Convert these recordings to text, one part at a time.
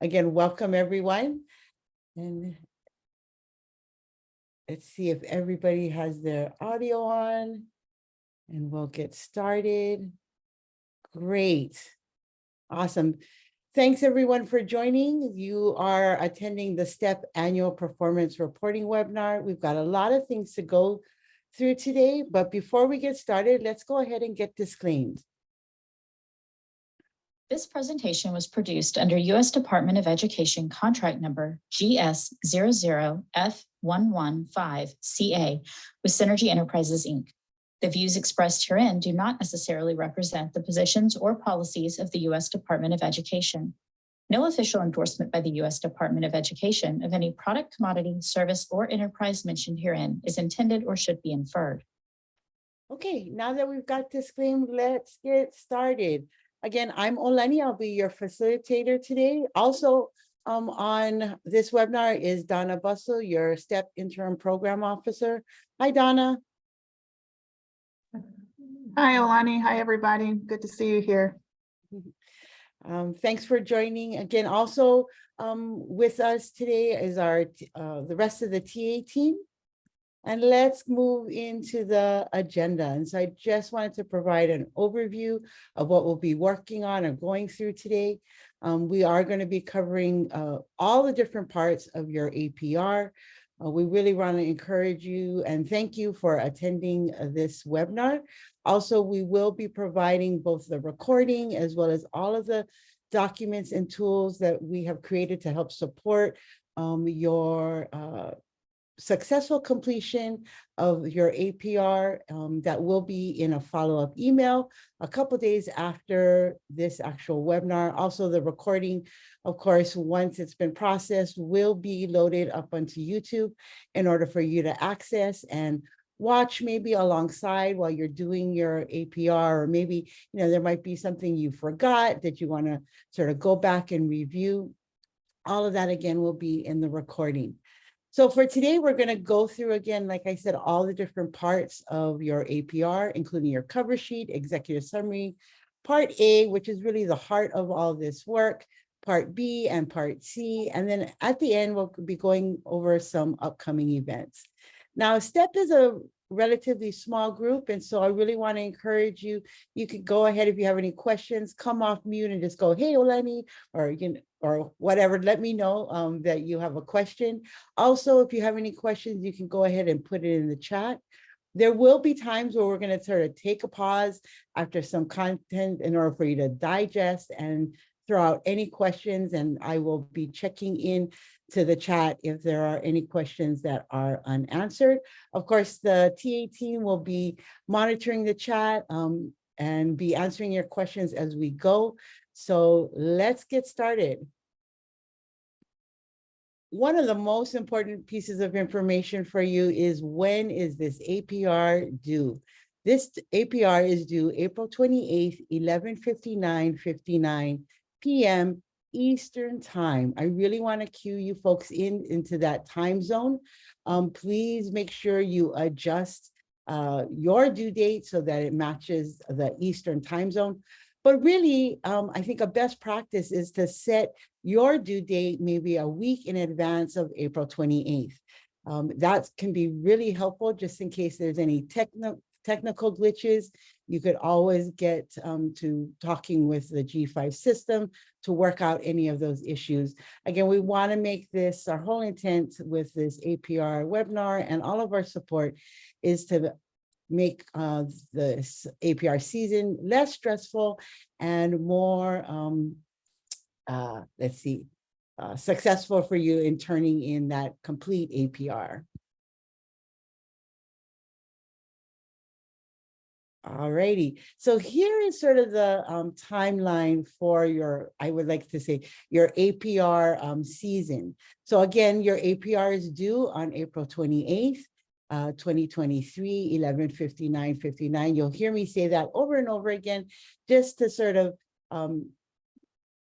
Again, welcome everyone. And let's see if everybody has their audio on and we'll get started. Great. Awesome. Thanks everyone for joining. You are attending the STEP Annual Performance Reporting Webinar. We've got a lot of things to go through today, but before we get started, let's go ahead and get disclaimed. This presentation was produced under U.S. Department of Education contract number GS00F115CA with Synergy Enterprises, Inc. The views expressed herein do not necessarily represent the positions or policies of the U.S. Department of Education. No official endorsement by the U.S. Department of Education of any product, commodity, service, or enterprise mentioned herein is intended or should be inferred. Okay, now that we've got disclaimed, let's get started. Again, I'm Oleni. I'll be your facilitator today. Also on this webinar is Donna Bussell, your STEP Interim Program Officer. Hi, Donna. Hi, Olani. Hi, everybody. Good to see you here. Thanks for joining. Again, also with us today is our the rest of the TA team. And let's move into the agenda. And so I just wanted to provide an overview of what we'll be working on or going through today. We are going to be covering all the different parts of your APR. We really want to encourage you and thank you for attending this webinar. Also, we will be providing both the recording as well as all of the documents and tools that we have created to help support your successful completion of your APR that will be in a follow-up email a couple days after this actual webinar. Also, the recording, of course, once it's been processed, will be loaded up onto YouTube in order for you to access and watch maybe alongside while you're doing your APR, or maybe, there might be something you forgot that you want to sort of go back and review. All of that, again, will be in the recording. So for today, we're going to go through, again, like I said, all the different parts of your APR, including your cover sheet, executive summary, part A, which is really the heart of all this work, part B and part C. And then at the end, we'll be going over some upcoming events. Now, STEP is a relatively small group, and so I really want to encourage you. You could go ahead if you have any questions, come off mute and just go, hey, Oleni, or whatever, let me know that you have a question. Also, if you have any questions, you can go ahead and put it in the chat. There will be times where we're going to sort of take a pause after some content in order for you to digest and throw out any questions, and I will be checking in to the chat if there are any questions that are unanswered. Of course, the TA team will be monitoring the chat and be answering your questions as we go. So let's get started. One of the most important pieces of information for you is, when is this APR due? This APR is due April 28th, 11:59 p.m. Eastern time. I really want to cue you folks into that time zone. Please make sure you adjust your due date so that it matches the Eastern time zone. But really, I think a best practice is to set your due date maybe a week in advance of April 28th. That can be really helpful just in case there's any technical glitches. You could always get to talking with the G5 system to work out any of those issues. Again, we want to make this, our whole intent with this APR webinar and all of our support is to make this APR season less stressful and more, successful for you in turning in that complete APR. All righty. So here is sort of the timeline for your, I would like to say, your APR season. So again, your APR is due on April 28th, 2023, 11:59. You'll hear me say that over and over again, just to sort of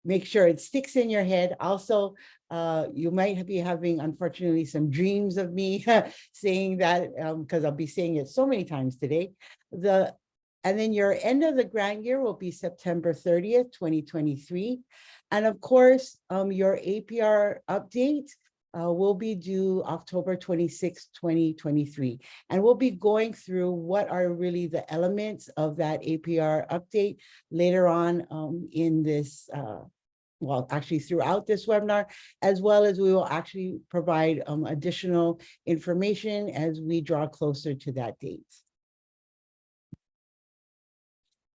make sure it sticks in your head. Also, you might be having, unfortunately, some dreams of me saying that, because I'll be saying it so many times today. The And then your end of the grant year will be September 30th, 2023. And of course, your APR update will be due October 26th, 2023. And we'll be going through what are really the elements of that APR update later on in this, well, actually throughout this webinar, as well as we will actually provide additional information as we draw closer to that date.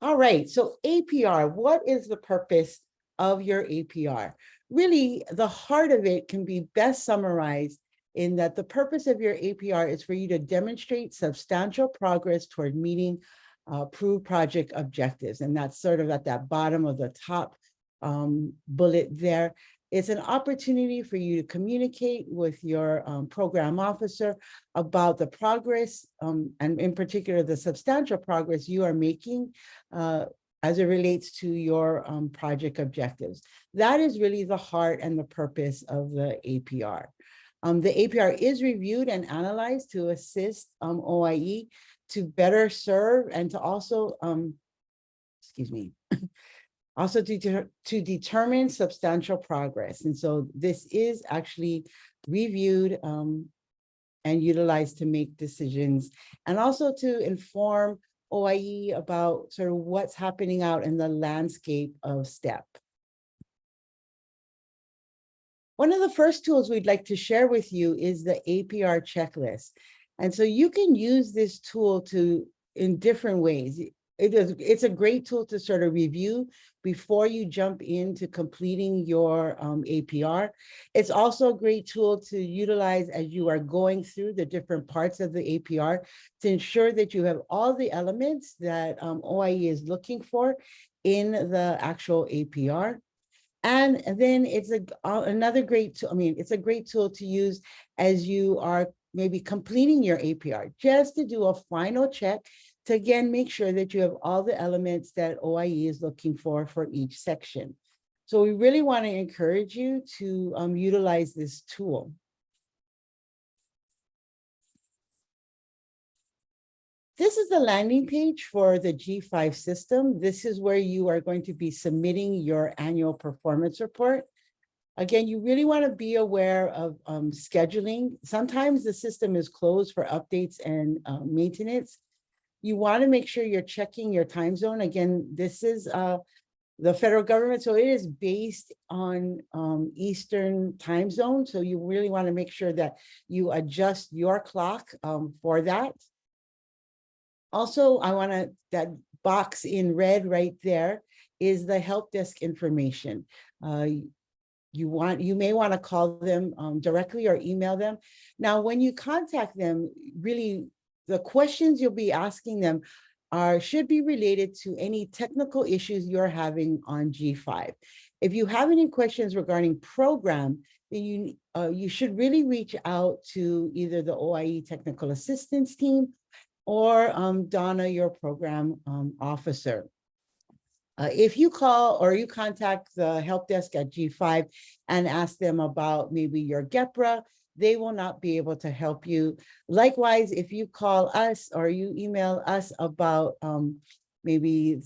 All right, so APR, what is the purpose of your APR? Really, the heart of it can be best summarized in that the purpose of your APR is for you to demonstrate substantial progress toward meeting approved project objectives. And that's sort of at that bottom of the top bullet there. It's an opportunity for you to communicate with your program officer about the progress, and in particular, the substantial progress you are making as it relates to your project objectives. That is really the heart and the purpose of the APR. The APR is reviewed and analyzed to assist OIE to better serve and to also, also to determine substantial progress. And so this is actually reviewed and utilized to make decisions and also to inform OIE about sort of what's happening out in the landscape of STEP. One of the first tools we'd like to share with you is the APR checklist. And so you can use this tool in different ways. It's a great tool to sort of review before you jump into completing your APR. It's also a great tool to utilize as you are going through the different parts of the APR to ensure that you have all the elements that OIE is looking for in the actual APR. And then it's another great tool. I mean, it's a great tool to use as you are maybe completing your APR, just to do a final check to again make sure that you have all the elements that OIE is looking for each section. So we really want to encourage you to utilize this tool. This is the landing page for the G5 system. This is where you are going to be submitting your annual performance report. Again, you really want to be aware of scheduling. Sometimes the system is closed for updates and maintenance. You want to make sure you're checking your time zone. Again, this is the federal government, so it is based on Eastern time zone. So you really want to make sure that you adjust your clock for that. Also, that box in red right there is the help desk information. You may want to call them directly or email them. Now, when you contact them, really the questions you'll be asking them should be related to any technical issues you're having on G5. If you have any questions regarding program, then you should really reach out to either the OIE technical assistance team or Donna, your program officer. If you call or you contact the help desk at G5 and ask them about maybe your GEPRA, they will not be able to help you. Likewise, if you call us or you email us about maybe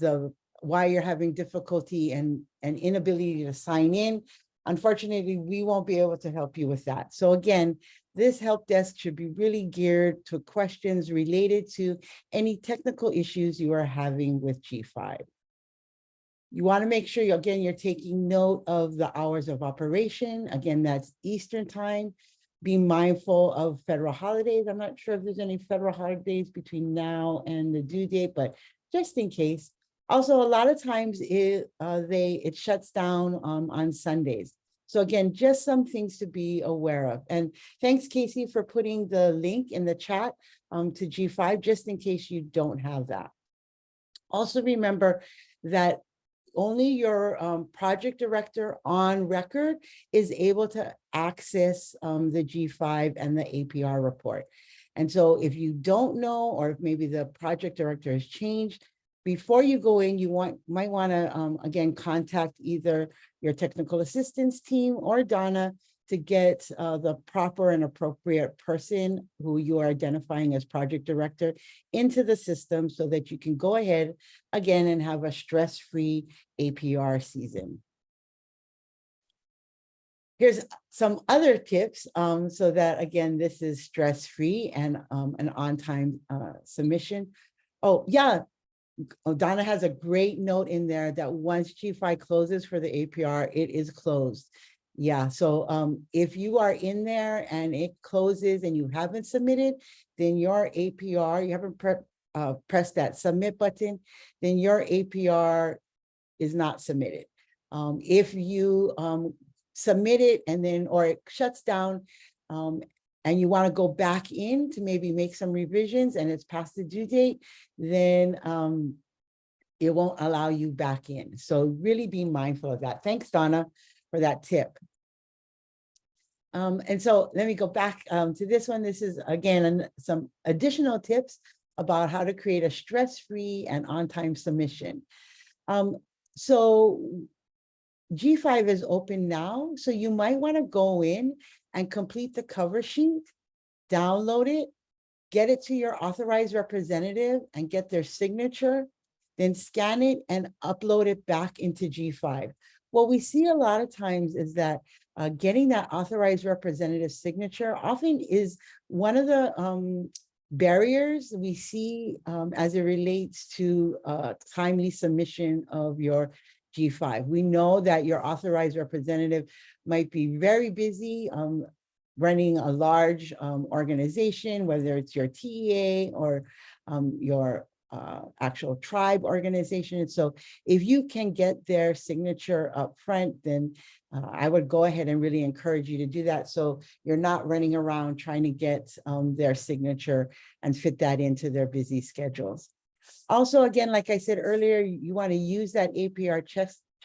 why you're having difficulty and inability to sign in, unfortunately, we won't be able to help you with that. So again, this help desk should be really geared to questions related to any technical issues you are having with G5. You want to make sure, you're taking note of the hours of operation. Again, that's Eastern time. Be mindful of federal holidays. I'm not sure if there's any federal holidays between now and the due date, but just in case. Also, a lot of times it shuts down on Sundays. So again, just some things to be aware of. And thanks, Casey, for putting the link in the chat to G5, just in case you don't have that. Also remember that only your project director on record is able to access the G5 and the APR report. And so if you don't know, or if maybe the project director has changed, before you go in, you might want to, again, contact either your technical assistance team or Donna to get the proper and appropriate person who you are identifying as project director into the system so that you can go ahead again and have a stress-free APR season. Here's some other tips so that, again, this is stress-free and an on-time submission. Oh, yeah. Donna has a great note in there that once G5 closes for the APR, it is closed. Yeah, so if you are in there and it closes and you haven't submitted, then your APR, you haven't pressed that submit button, then your APR is not submitted. If you submit it and then, or it shuts down and you want to go back in to maybe make some revisions and it's past the due date, then it won't allow you back in. So really be mindful of that. Thanks, Donna, for that tip. And so let me go back to this one. This is, again, some additional tips about how to create a stress-free and on-time submission. So G5 is open now, so you might want to go in and complete the cover sheet, download it, get it to your authorized representative and get their signature, then scan it and upload it back into G5. What we see a lot of times is that getting that authorized representative signature often is one of the barriers we see as it relates to timely submission of your G5. We know that your authorized representative might be very busy running a large organization, whether it's your TEA or your actual tribe organization. And so if you can get their signature up front, then I would go ahead and really encourage you to do that. So you're not running around trying to get their signature and fit that into their busy schedules. Also, again, like I said earlier, you want to use that APR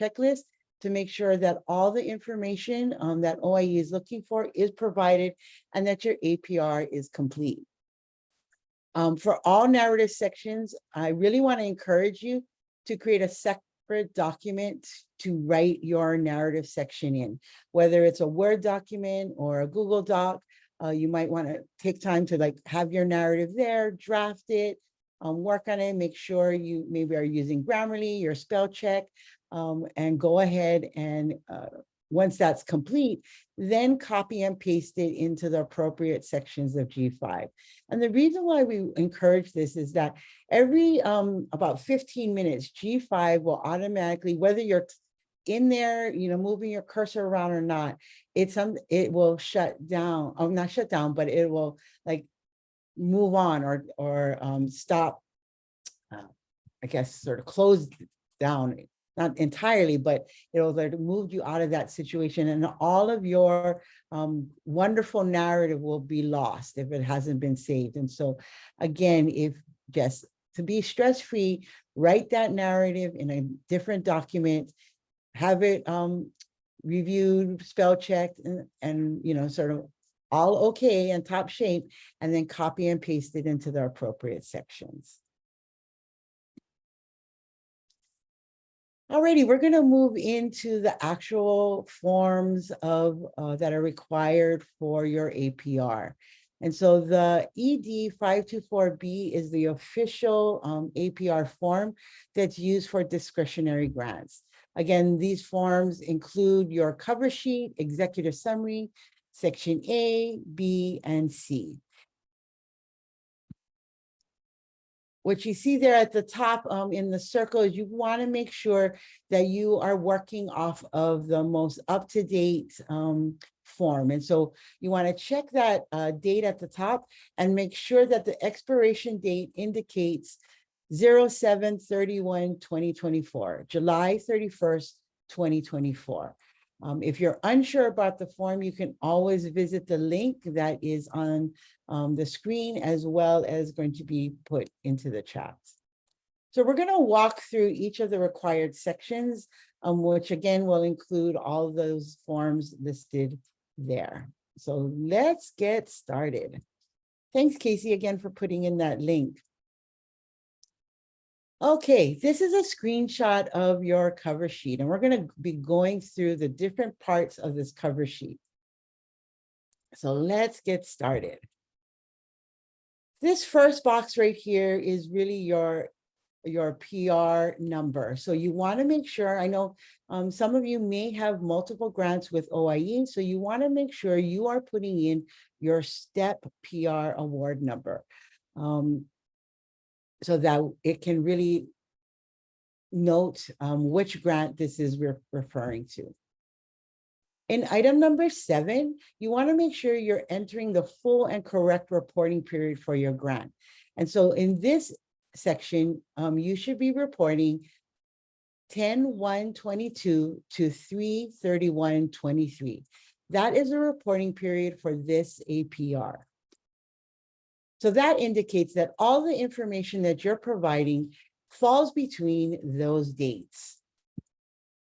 checklist to make sure that all the information that OIE is looking for is provided and that your APR is complete. For all narrative sections, I really want to encourage you to create a separate document to write your narrative section in, whether it's a Word document or a Google Doc. You might want to take time to have your narrative there, draft it, work on it, make sure you maybe are using Grammarly, your spell check, and go ahead and once that's complete, then copy and paste it into the appropriate sections of G5. And the reason why we encourage this is that every about 15 minutes, G5 will automatically, whether you're in there, moving your cursor around or not, it will shut down, or not shut down, but it will move on or stop, I guess, sort of close down. Not entirely, but it'll move you out of that situation, and all of your wonderful narrative will be lost if it hasn't been saved. And so again, if just to be stress-free, write that narrative in a different document, have it reviewed, spell checked, and sort of all okay and top shape, and then copy and paste it into the appropriate sections. Alrighty, we're going to move into the actual forms that are required for your APR. And so the ED 524B is the official APR form that's used for discretionary grants. Again, these forms include your cover sheet, executive summary, section A, B, and C. What you see there at the top in the circle is you want to make sure that you are working off of the most up-to-date form. And so you want to check that date at the top and make sure that the expiration date indicates 07/31/2024, July 31st, 2024. If you're unsure about the form, you can always visit the link that is on the screen, as well as going to be put into the chat. So we're going to walk through each of the required sections, which again will include all those forms listed there. So let's get started. Thanks, Casey, again for putting in that link. Okay, this is a screenshot of your cover sheet, and we're going to be going through the different parts of this cover sheet. So let's get started. This first box right here is really your PR number. So you want to make sure, I know some of you may have multiple grants with OIE, so you want to make sure you are putting in your STEP PR award number so that it can really note which grant this is referring to. In item number 7, you want to make sure you're entering the full and correct reporting period for your grant. And so in this section, you should be reporting 10/1/22 to 3/31/23. That is a reporting period for this APR. So that indicates that all the information that you're providing falls between those dates.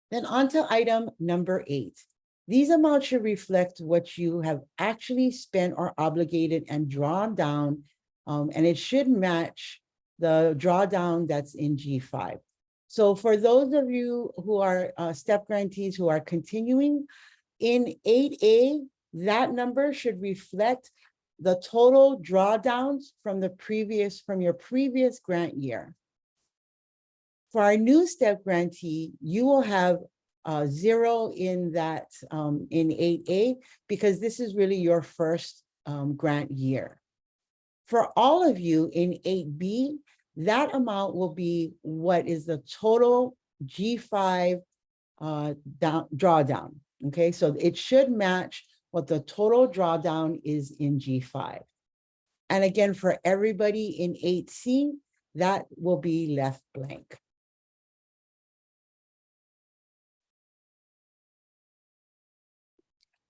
Then on to item number 8. These amounts should reflect what you have actually spent or obligated and drawn down, and it should match the drawdown that's in G5. So for those of you who are STEP grantees who are continuing, in 8A, that number should reflect the total drawdowns from your previous grant year. For our new STEP grantee, you will have 0 in that in 8A, because this is really your first grant year. For all of you in 8B, that amount will be what is the total G5 drawdown. Okay, so it should match what the total drawdown is in G5. And again, for everybody in 8C, that will be left blank.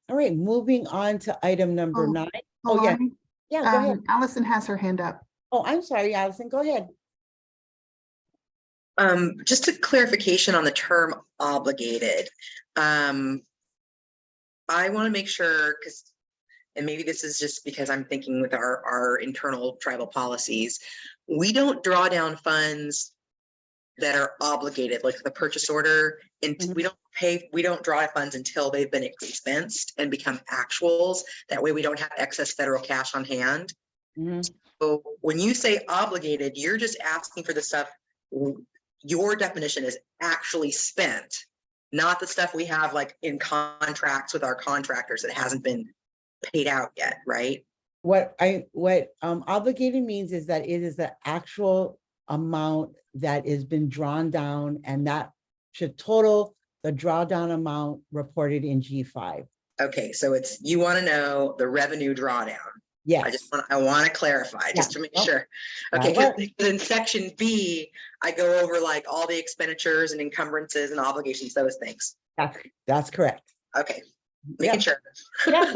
All right, moving on to item number 9. Oh, yeah. Lonnie, Yeah, go ahead. Allison has her hand up. Oh, I'm sorry, Allison, go ahead. Just a clarification on the term obligated. I want to make sure, and maybe this is just because I'm thinking with our internal tribal policies, we don't draw down funds that are obligated, like the purchase order, and we don't draw funds until they've been expensed and become actuals. That way we don't have excess federal cash on hand. So when you say obligated, you're just asking for the stuff, your definition is actually spent, not the stuff we have like in contracts with our contractors that hasn't been paid out yet, right? What obligated means is that it is the actual amount that has been drawn down, and that should total the drawdown amount reported in G5. Okay, so you want to know the revenue drawdown. Yes. I want to clarify just to make sure. Okay, because in section B, I go over like all the expenditures and encumbrances and obligations, those things. That's correct. Okay, making sure. Yeah,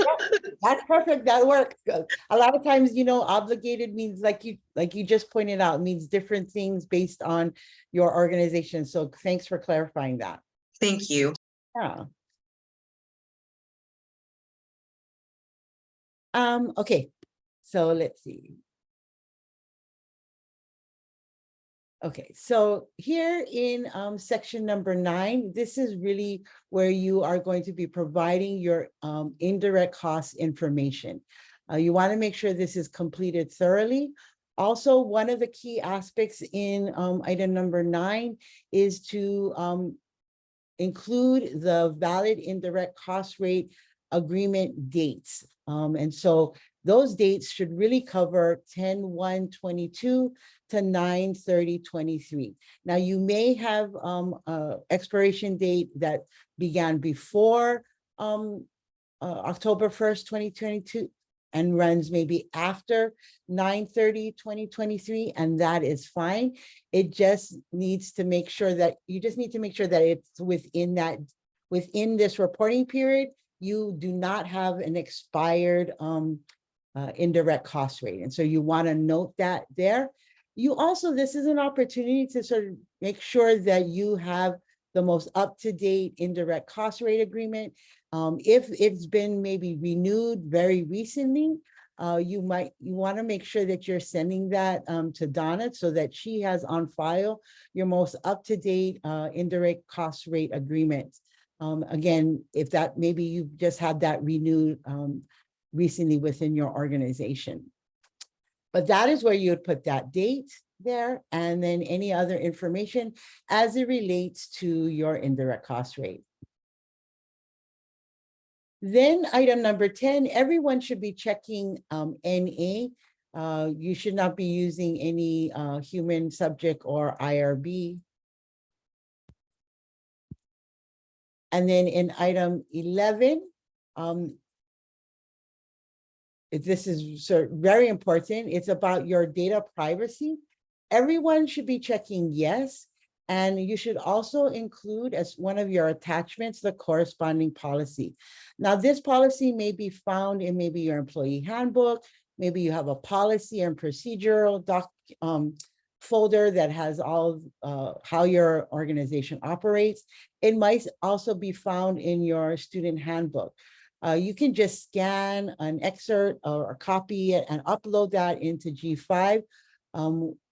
that's perfect. That works. A lot of times, obligated means like you just pointed out, means different things based on your organization. So thanks for clarifying that. Thank you. Yeah. Okay, so let's see. Okay, so here in section number 9, this is really where you are going to be providing your indirect cost information. You want to make sure this is completed thoroughly. Also, one of the key aspects in item number 9 is to include the valid indirect cost rate agreement dates. And so those dates should really cover 10/1/22 to 9/30/23. Now, you may have an expiration date that began before October 1st, 2022, and runs maybe after 9/30/2023, and that is fine. It just needs to make sure that it's within this reporting period. You do not have an expired indirect cost rate. And so you want to note that there. This is an opportunity to sort of make sure that you have the most up-to-date indirect cost rate agreement. If it's been maybe renewed very recently, you want to make sure that you're sending that to Donna so that she has on file your most up-to-date indirect cost rate agreement. Again, if that maybe you just had that renewed recently within your organization. But that is where you would put that date there, and then any other information as it relates to your indirect cost rate. Then item number 10, everyone should be checking NA. You should not be using any human subject or IRB. And then in item 11, this is very important. It's about your data privacy. Everyone should be checking yes. And you should also include as one of your attachments, the corresponding policy. Now, this policy may be found in maybe your employee handbook. Maybe you have a policy and procedural folder that has all how your organization operates. It might also be found in your student handbook. You can just scan an excerpt or copy it and upload that into G5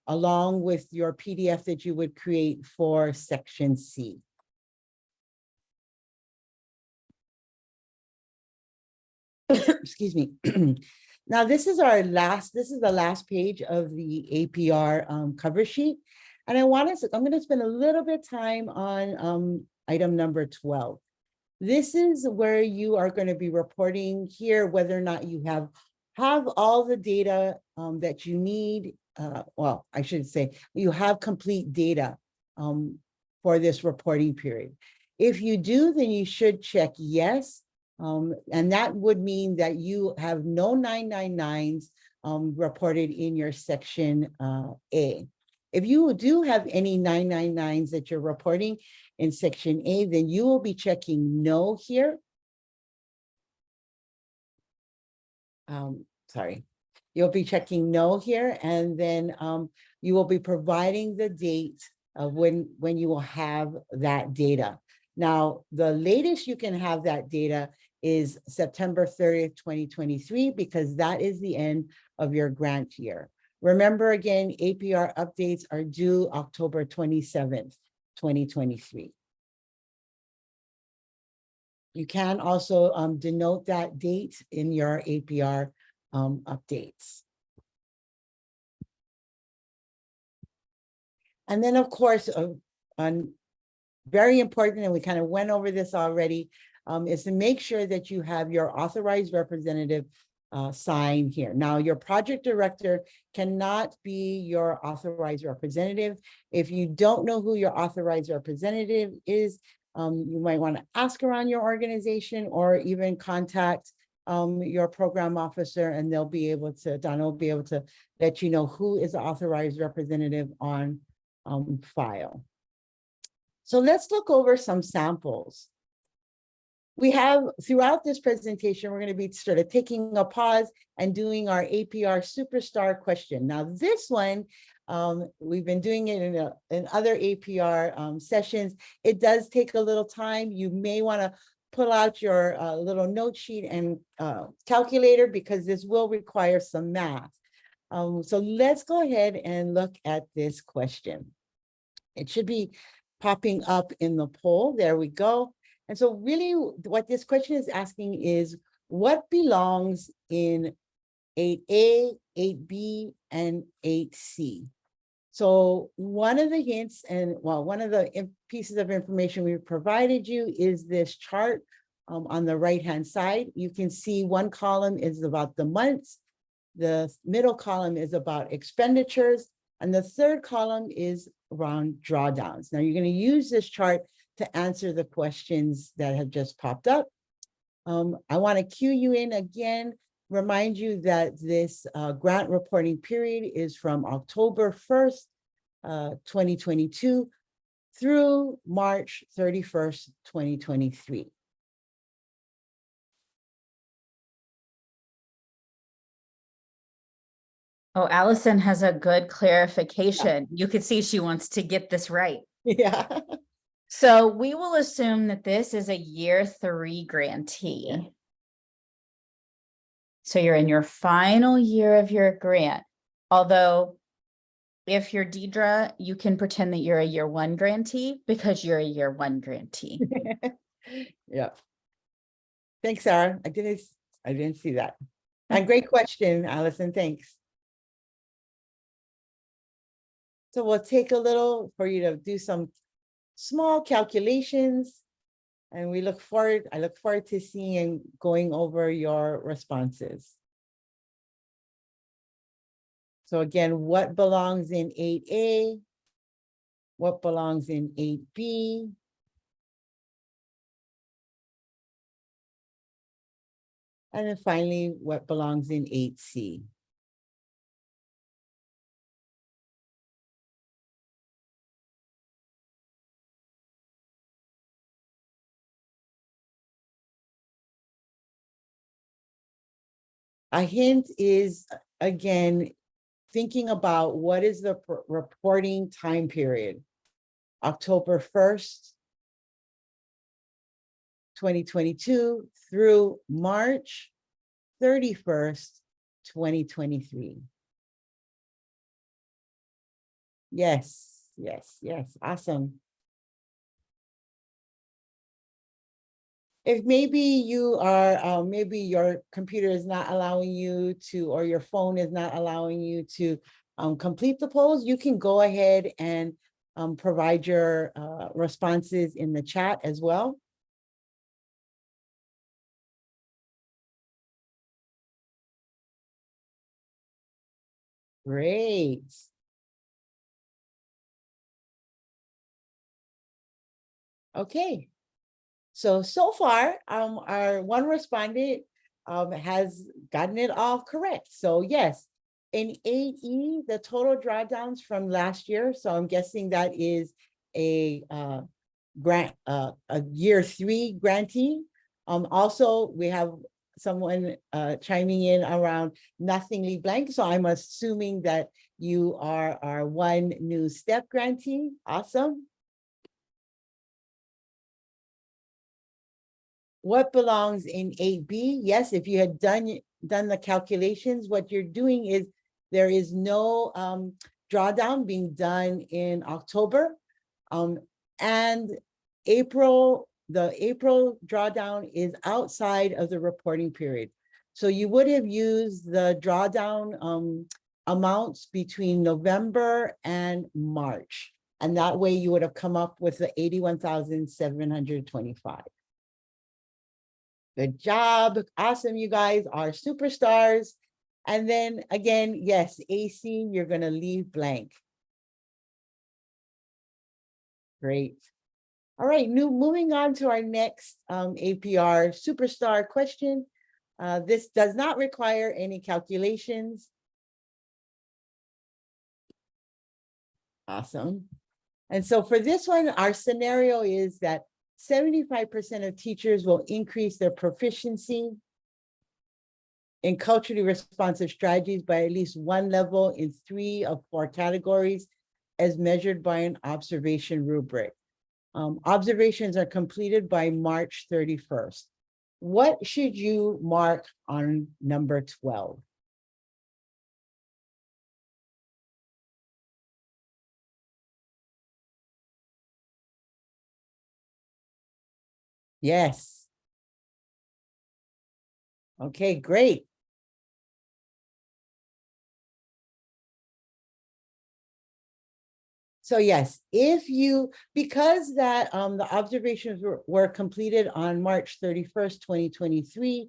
along with your PDF that you would create for section C. Excuse me. Now, this is the last page of the APR cover sheet. And I'm going to spend a little bit of time on item number 12. This is where you are going to be reporting here whether or not you have all the data that you need. Well, I should say you have complete data for this reporting period. If you do, then you should check yes. And that would mean that you have no 999s reported in your section A. If you do have any 999s that you're reporting in section A, then you will be checking no here. Sorry. You'll be checking no here, and then you will be providing the date of when you will have that data. Now, the latest you can have that data is September 30th, 2023, because that is the end of your grant year. Remember again, APR updates are due October 27th, 2023. You can also denote that date in your APR updates. And then, of course, very important, and we kind of went over this already, is to make sure that you have your authorized representative sign here. Now, your project director cannot be your authorized representative. If you don't know who your authorized representative is, you might want to ask around your organization or even contact your program officer, and Donna will be able to let you know who is the authorized representative on file. So let's look over some samples. We have, throughout this presentation, we're going to be sort of taking a pause and doing our APR Superstar question. Now, this one, we've been doing it in other APR sessions. It does take a little time. You may want to pull out your little note sheet and calculator, because this will require some math. So let's go ahead and look at this question. It should be popping up in the poll. There we go. And so really what this question is asking is, what belongs in 8A, 8B, and 8C? So one of the hints, and well, one of the pieces of information we've provided you is this chart on the right-hand side. You can see one column is about the months, the middle column is about expenditures, and the third column is around drawdowns. Now, you're going to use this chart to answer the questions that have just popped up. I want to cue you in again, remind you that this grant reporting period is from October 1st, 2022 through March 31st, 2023. Oh, Allison has a good clarification. You could see she wants to get this right. Yeah. So we will assume that this is a year 3 grantee. Yeah. So you're in your final year of your grant. Although if you're Deidre, you can pretend that you're a year 1 grantee because you're a year 1 grantee. Yeah. Thanks, Sarah. I didn't see that. And great question, Allison, thanks. So we'll take a little for you to do some small calculations. And I look forward to seeing and going over your responses. So again, what belongs in 8A? What belongs in 8B? And then finally, what belongs in 8C? A hint is, again, thinking about what is the reporting time period? October 1st, 2022 through March 31st, 2023. Yes, yes, yes, awesome. If maybe you are, maybe your computer is not allowing you to, or your phone is not allowing you to complete the polls, you can go ahead and provide your responses in the chat as well. Great. Okay. So far, our one respondent has gotten it all correct. So yes, in 8E, the total drawdowns from last year. So I'm guessing that is a grant, a year 3 grantee. Also, we have someone chiming in around nothingly blank. So I'm assuming that you are our one new step grantee. Awesome. What belongs in 8B? Yes, if you had done the calculations, what you're doing is there is no drawdown being done in October. And the April drawdown is outside of the reporting period. So you would have used the drawdown amounts between November and March. And that way you would have come up with the 81,725. Good job. Awesome. You guys are superstars. And then again, yes, AC, you're going to leave blank. Great. All right. Moving on to our next APR superstar question. This does not require any calculations. Awesome. And so for this one, our scenario is that 75% of teachers will increase their proficiency in culturally responsive strategies by at least one level in 3 of 4 categories as measured by an observation rubric. Observations are completed by March 31st. What should you mark on number 12? Yes. Okay, great. So yes, because that the observations were completed on March 31st, 2023,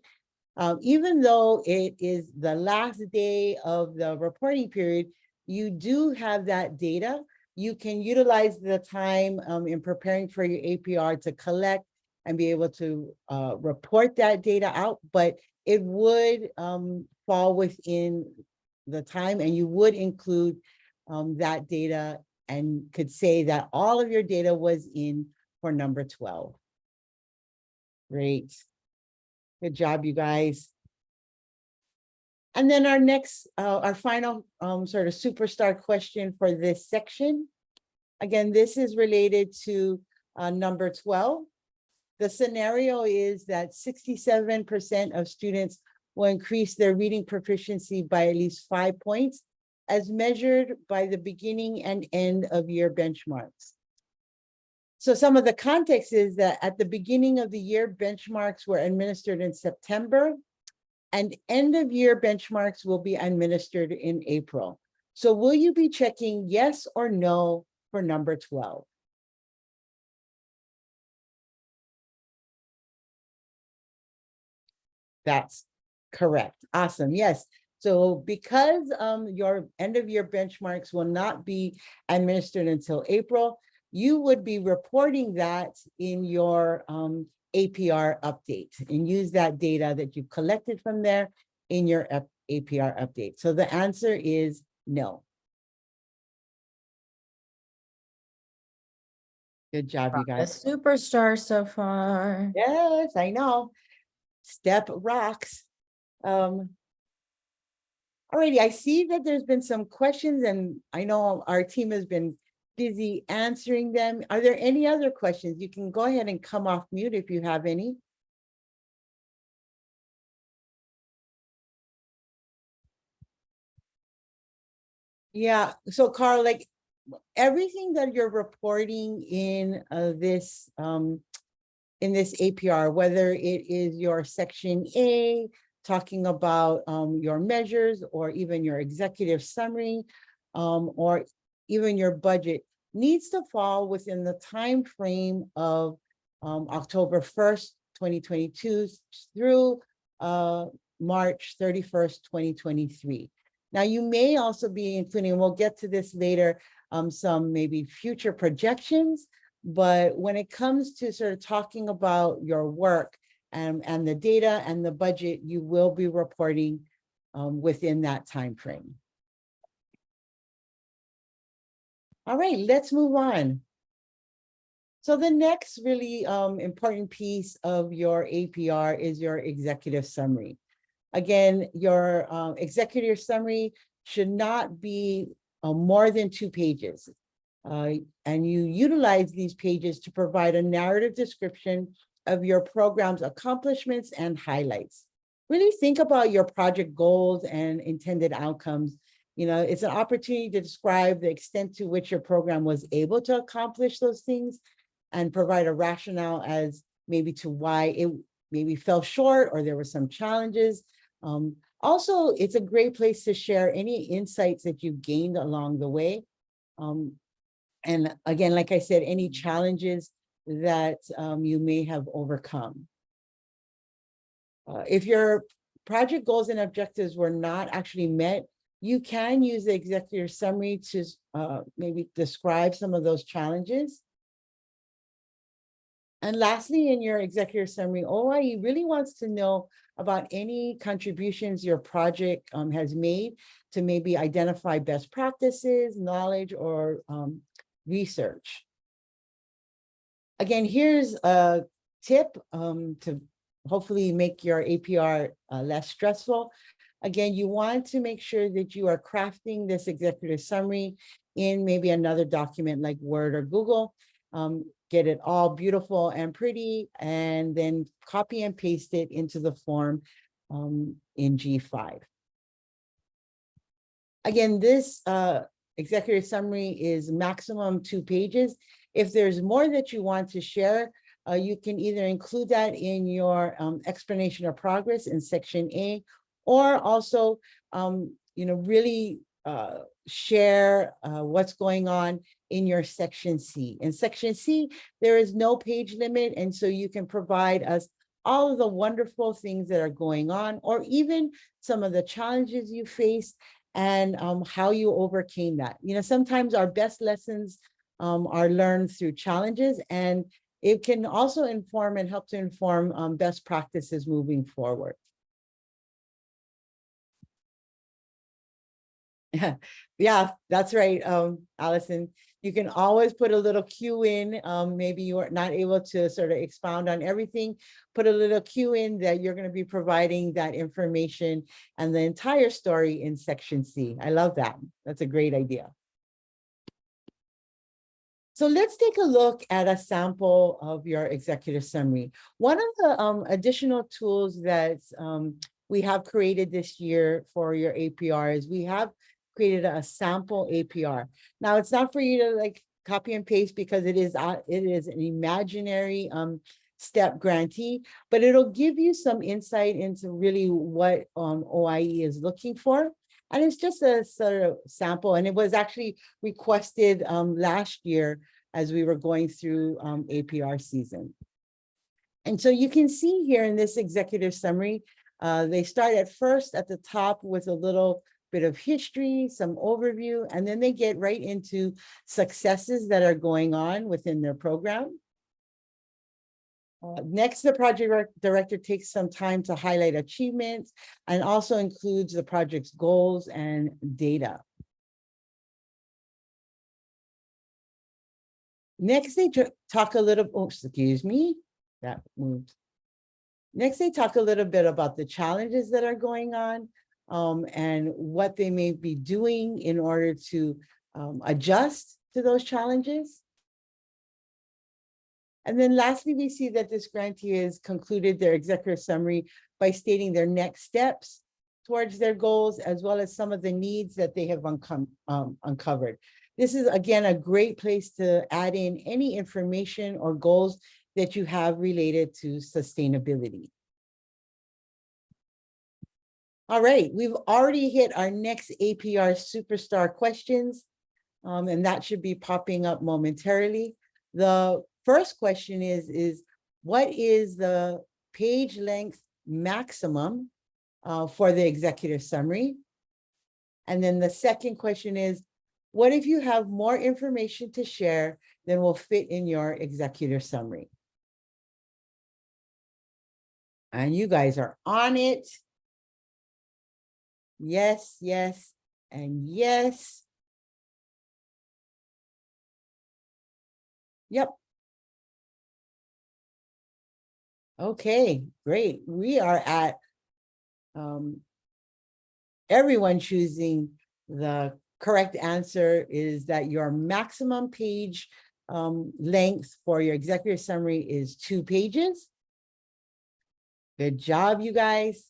even though it is the last day of the reporting period, you do have that data. You can utilize the time in preparing for your APR to collect and be able to report that data out, but it would fall within the time, and you would include that data and could say that all of your data was in for number 12. Great. Good job, you guys. And then our next, our final sort of superstar question for this section. Again, this is related to number 12. The scenario is that 67% of students will increase their reading proficiency by at least 5 points as measured by the beginning and end of year benchmarks. So some of the context is that at the beginning of the year, benchmarks were administered in September, and end of year benchmarks will be administered in April. So will you be checking yes or no for number 12? That's correct. Awesome. Yes. So because your end of year benchmarks will not be administered until April, you would be reporting that in your APR update and use that data that you collected from there in your APR update. So the answer is no. Good job, you A guys. superstar so far. Yes, I know. Step rocks. Alrighty, I see that there's been some questions and I know our team has been busy answering them. Are there any other questions? You can go ahead and come off mute if you have any. Yeah, so Carl, like everything that you're reporting in this APR, whether it is your section A, talking about your measures, or even your executive summary, or even your budget, needs to fall within the time frame of October 1st, 2022 through March 31st, 2023. Now, you may also be including, and we'll get to this later, some maybe future projections, but when it comes to sort of talking about your work and the data and the budget, you will be reporting within that time frame. All right, let's move on. So the next really important piece of your APR is your executive summary. Again, your executive summary should not be more than 2 pages. And you utilize these pages to provide a narrative description of your program's accomplishments and highlights. Really think about your project goals and intended outcomes. You know, it's an opportunity to describe the extent to which your program was able to accomplish those things and provide a rationale as maybe to why it maybe fell short or there were some challenges. Also, it's a great place to share any insights that you've gained along the way. And again, like I said, any challenges that you may have overcome. If your project goals and objectives were not actually met, you can use the executive summary to maybe describe some of those challenges. And lastly, in your executive summary, OIE really wants to know about any contributions your project has made to maybe identify best practices, knowledge, or research. Again, here's a tip to hopefully make your APR less stressful. Again, you want to make sure that you are crafting this executive summary in maybe another document like Word or Google. Get it all beautiful and pretty, and then copy and paste it into the form in G5. Again, this executive summary is maximum 2 pages. If there's more that you want to share, you can either include that in your explanation of progress in section A, or also, really share what's going on in your section C. In section C, there is no page limit, and so you can provide us all of the wonderful things that are going on, or even some of the challenges you faced and how you overcame that. You know, sometimes our best lessons are learned through challenges, and it can also inform and help to inform best practices moving forward. Yeah, that's right, Allison. You can always put a little cue in. Maybe you are not able to sort of expound on everything. Put a little cue in that you're going to be providing that information and the entire story in section C. I love that. That's a great idea. So let's take a look at a sample of your executive summary. One of the additional tools that we have created this year for your APR is we have created a sample APR. Now, it's not for you to like copy and paste because it is an imaginary STEP grantee, but it'll give you some insight into really what OIE is looking for. And it's just a sort of sample, and it was actually requested last year as we were going through APR season. And so you can see here in this executive summary, they start at first at the top with a little bit of history, some overview, and then they get right into successes that are going on within their program. Next, the project director takes some time to highlight achievements and also includes the project's goals and data. Next, they talk a little, oh, excuse me, that moved. Next, they talk a little bit about the challenges that are going on and what they may be doing in order to adjust to those challenges. And then lastly, we see that this grantee has concluded their executive summary by stating their next steps towards their goals, as well as some of the needs that they have uncovered. This is, again, a great place to add in any information or goals that you have related to sustainability. All right, we've already hit our next APR superstar questions, and that should be popping up momentarily. The first question is what is the page length maximum for the executive summary? And then the second question is, what if you have more information to share than will fit in your executive summary? And you guys are on it. Yes, yes, and yes. Yep. Okay, great. We are at everyone choosing the correct answer is that your maximum page length for your executive summary is 2 pages. Good job, you guys.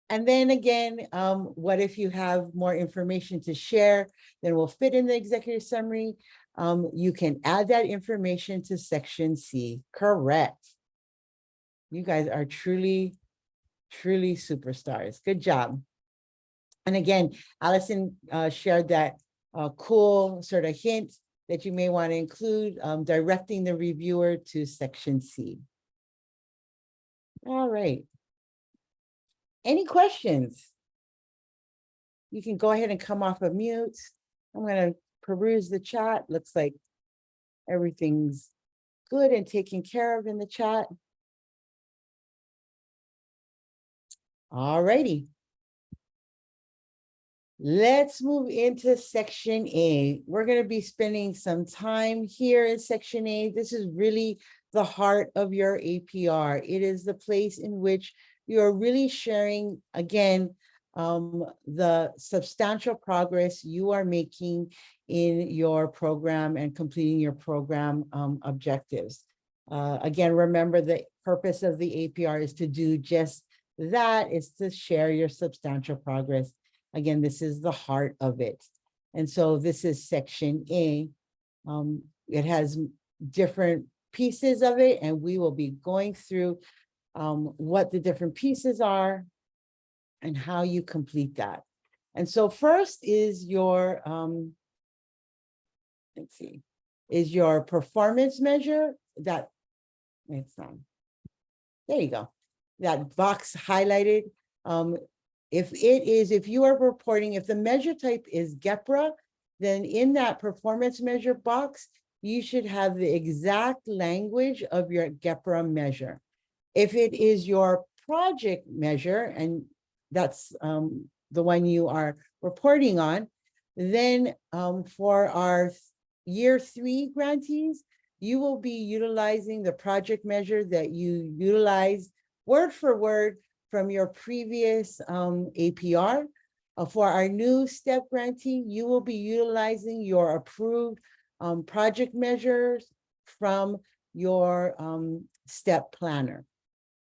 And then again, what if you have more information to share than will fit in the executive summary? You can add that information to section C. Correct. You guys are truly, truly superstars. Good job. And again, Allison shared that cool sort of hint that you may want to include, directing the reviewer to section C. All right. Any questions? You can go ahead and come off of mute. I'm going to peruse the chat. Looks like everything's good and taken care of in the chat. All righty. Let's move into section A. We're going to be spending some time here in section A. This is really the heart of your APR. It is the place in which you're really sharing, again, the substantial progress you are making in your program and completing your program objectives. Again, remember the purpose of the APR is to do just that, is to share your substantial progress. Again, this is the heart of it. And so this is section A. It has different pieces of it, and we will be going through what the different pieces are and how you complete that. And so first is your, let's see, is your performance measure that, it's there you go, that box highlighted. If you are reporting, if the measure type is GEPRA, then in that performance measure box, you should have the exact language of your GEPRA measure. If it is your project measure, and that's the one you are reporting on, then for our year 3 grantees, you will be utilizing the project measure that you utilized word for word from your previous APR. For our new STEP grantee, you will be utilizing your approved project measures from your STEP planner.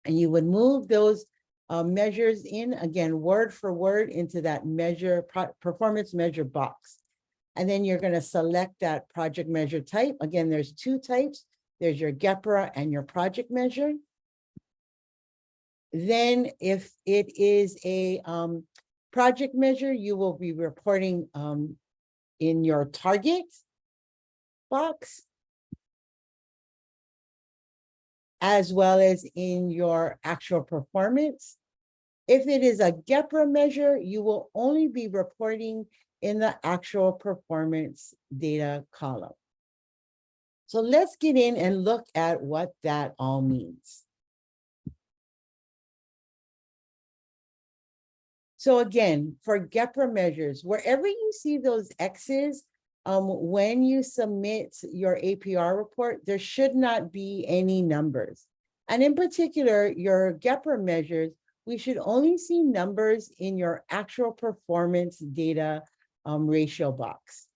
And you would move those measures in, again, word for word into that measure, performance measure box. And then you're going to select that project measure type. Again, there's 2 types. there's your GEPRA and your project measure. Then if it is a project measure, you will be reporting in your target box, as well as in your actual performance. If it is a GEPRA measure, you will only be reporting in the actual performance data column. So let's get in and look at what that all means. So again, for GEPRA measures, wherever you see those X's, when you submit your APR report, there should not be any numbers. And in particular, your GEPRA measures, we should only see numbers in your actual performance data ratio box.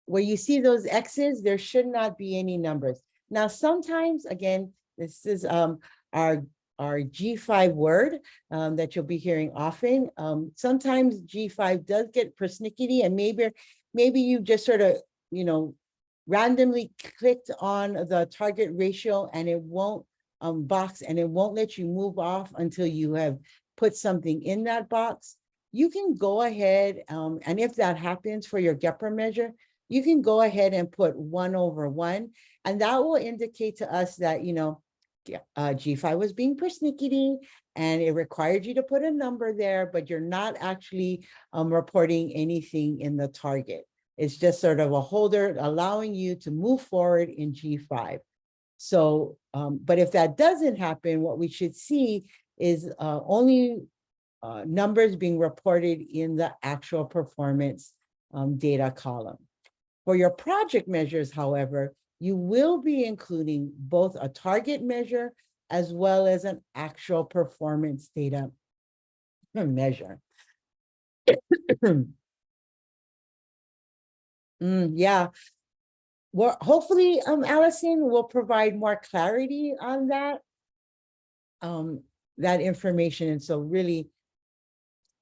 Where you see those X's, there should not be any numbers. Now, sometimes, again, this is our G5 word that you'll be hearing often. Sometimes G5 does get persnickety, and maybe you just sort of, randomly clicked on the target ratio and it won't box, and it won't let you move off until you have put something in that box. You can go ahead, and if that happens for your GEPRA measure, you can go ahead and put 1/1, and that will indicate to us that, G5 was being persnickety and it required you to put a number there, but you're not actually reporting anything in the target. It's just sort of a holder allowing you to move forward in G5. So, but if that doesn't happen, what we should see is only numbers being reported in the actual performance data column. For your project measures, however, you will be including both a target measure as well as an actual performance data measure. Yeah. Well, hopefully, Allison will provide more clarity on that, that information. And so really,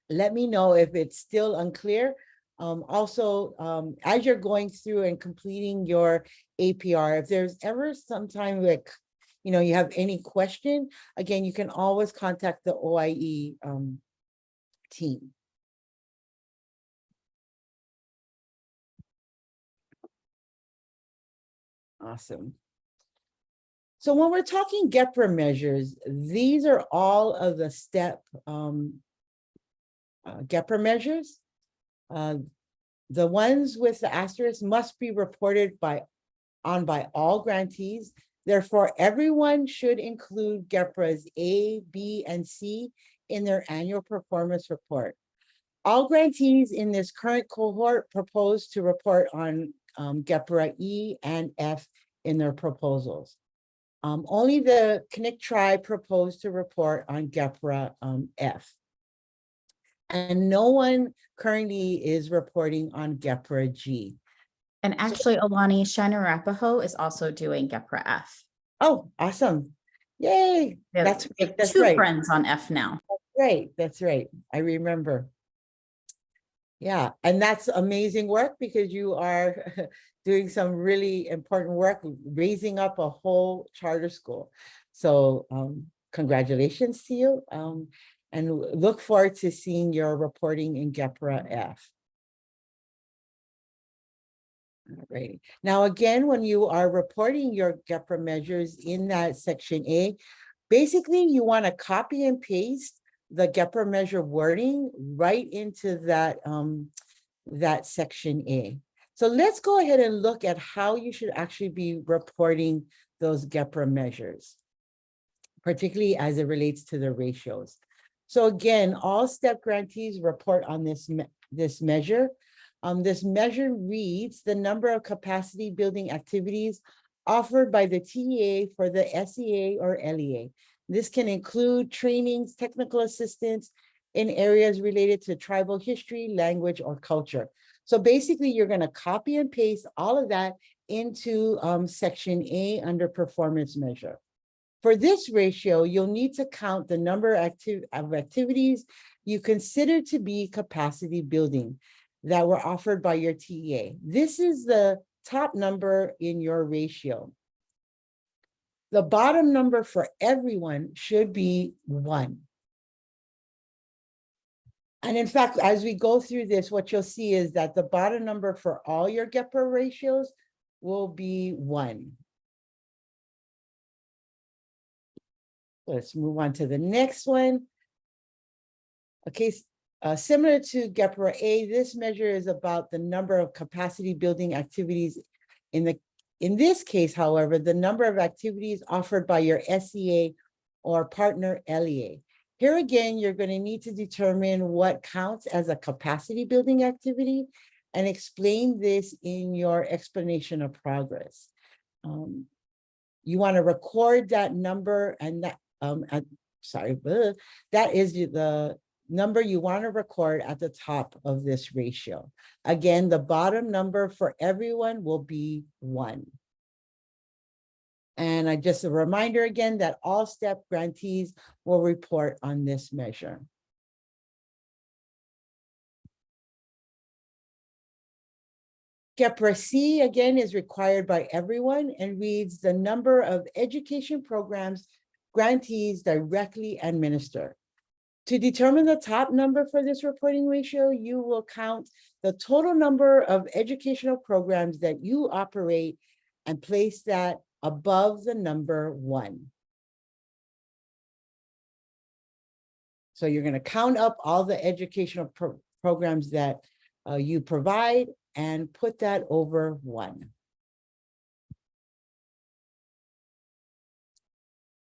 let me know if it's still unclear. Also, as you're going through and completing your APR, if there's ever sometime like, you have any question, again, you can always contact the OIE team. Awesome. So when we're talking GEPRA measures, these are all of the STEP GEPRA measures. The ones with the asterisk must be reported by all grantees. Therefore, everyone should include GEPRAs A, B, and C in their annual performance report. All grantees in this current cohort propose to report on GEPRA E and F in their proposals. Only the Connect Tribe proposed to report on GEPRA F. And no one currently is reporting on GEPRA G. And actually, Alani, Shiner Arapaho is also doing GEPRA F. Oh, awesome. Yay. That's We have that's two right. friends on F now. Right. That's right. I remember. Yeah. And that's amazing work because you are doing some really important work, raising up a whole charter school. So congratulations to you. And look forward to seeing your reporting in GEPRA F. Alrighty. Now, again, when you are reporting your GEPRA measures in that section A, basically you want to copy and paste the GEPRA measure wording right into that, that section A. So let's go ahead and look at how you should actually be reporting those GEPRA measures, particularly as it relates to the ratios. So again, all STEP grantees report on this measure. This measure reads the number of capacity building activities offered by the TEA for the SEA or LEA. This can include trainings, technical assistance in areas related to tribal history, language, or culture. So basically, you're going to copy and paste all of that into section A under performance measure. For this ratio, you'll need to count the number of activities you consider to be capacity building that were offered by your TEA. This is the top number in your ratio. the bottom number for everyone should be 1. And in fact, as we go through this, what you'll see is that the bottom number for all your GEPR ratios will be 1. Let's move on to the next one. Okay, similar to GEPR A, this measure is about the number of capacity building activities. In this case, however, the number of activities offered by your SEA or partner LEA. Here again, you're going to need to determine what counts as a capacity building activity and explain this in your explanation of progress. You want to record that number, and that that is the number you want to record at the top of this ratio. Again, the bottom number for everyone will be 1. And just a reminder again that all STEP grantees will report on this measure. GEPR C again is required by everyone and reads the number of education programs grantees directly administer. To determine the top number for this reporting ratio, you will count the total number of educational programs that you operate and place that above the number 1. So you're going to count up all the educational programs that you provide and put that over 1.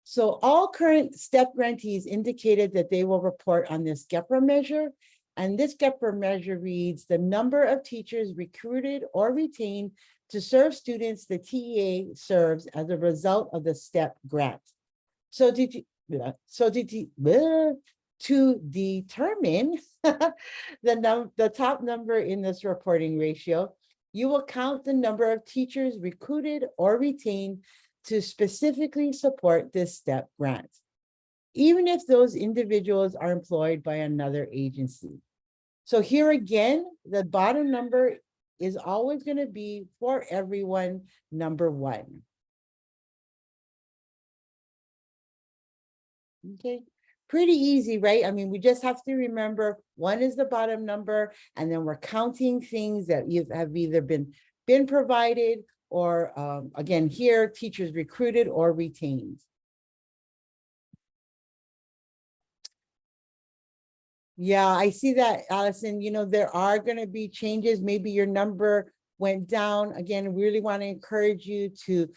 So all current STEP grantees indicated that they will report on this GEPR measure. And this GEPR measure reads the number of teachers recruited or retained to serve students the TEA serves as a result of the STEP grant. So to determine the top number in this reporting ratio, you will count the number of teachers recruited or retained to specifically support this STEP grant, even if those individuals are employed by another agency. So here again, the bottom number is always going to be for everyone, number 1. Okay, pretty easy, right? I mean, we just have to remember 1 is the bottom number, and then we're counting things that have either been provided or again, here, teachers recruited or retained. Yeah, I see that, Allison. You know, there are going to be changes. Maybe your number went down. Again, we really want to encourage you to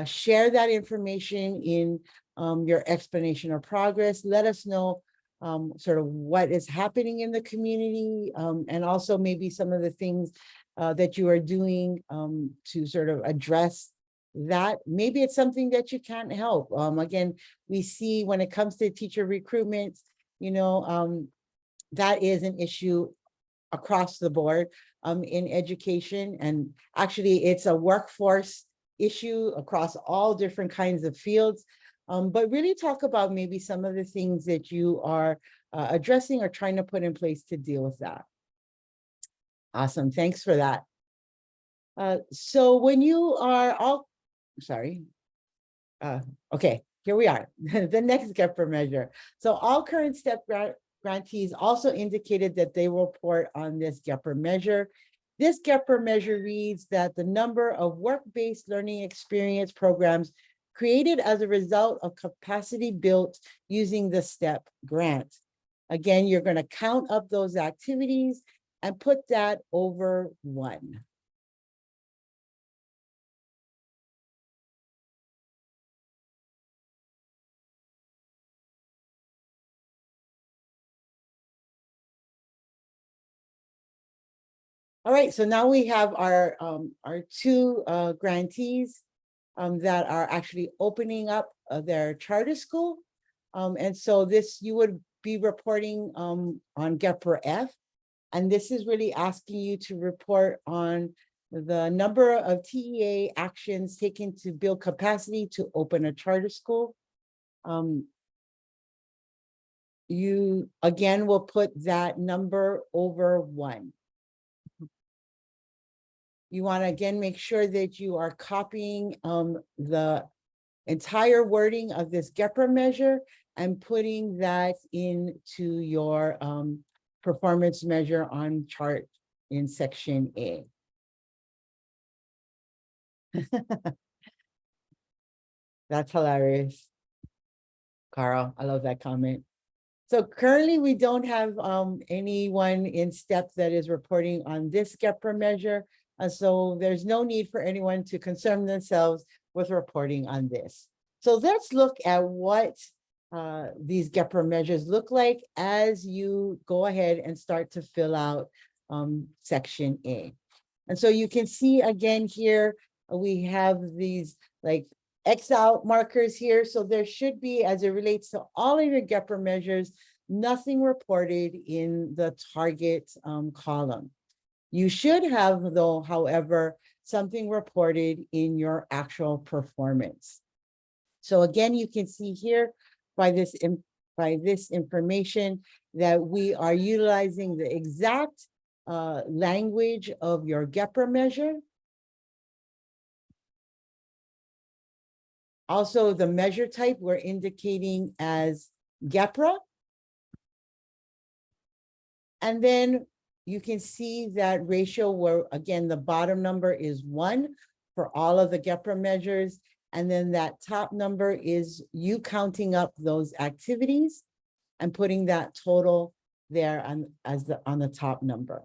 share that information in your explanation of progress. Let us know sort of what is happening in the community, and also maybe some of the things that you are doing to sort of address that. Maybe it's something that you can't help. Again, we see when it comes to teacher recruitment, you know, that is an issue across the board in education. And actually, it's a workforce issue across all different kinds of fields. But really talk about maybe some of the things that you are addressing or trying to put in place to deal with that. Awesome, thanks for that. So when you are all, sorry. Okay, here we are, the next GEPR measure. So all current STEP grantees also indicated that they will report on this GEPR measure. This GEPR measure reads that the number of work-based learning experience programs created as a result of capacity built using the STEP grant. Again, you're going to count up those activities and put that over 1. All right, so now we have our 2 grantees that are actually opening up their charter school. And so this, you would be reporting on GEPR F. And this is really asking you to report on the number of TEA actions taken to build capacity to open a charter school. You again will put that number over 1. You want to again make sure that you are copying the entire wording of this GEPRA measure and putting that into your performance measure on chart in section A. That's hilarious. Carl, I love that comment. So currently we don't have anyone in STEP that is reporting on this GEPRA measure. So there's no need for anyone to concern themselves with reporting on this. So let's look at what these GEPRA measures look like as you go ahead and start to fill out section A. And so you can see again here, we have these like X out markers here. So there should be, as it relates to all of your GEPRA measures, nothing reported in the target column. You should have, though, however, something reported in your actual performance. So again, you can see here by this information that we are utilizing the exact language of your GEPRA measure. Also, the measure type we're indicating as GEPRA. And then you can see that ratio where, again, the bottom number is 1 for all of the GEPRA measures. And then that top number is you counting up those activities and putting that total there on the top number.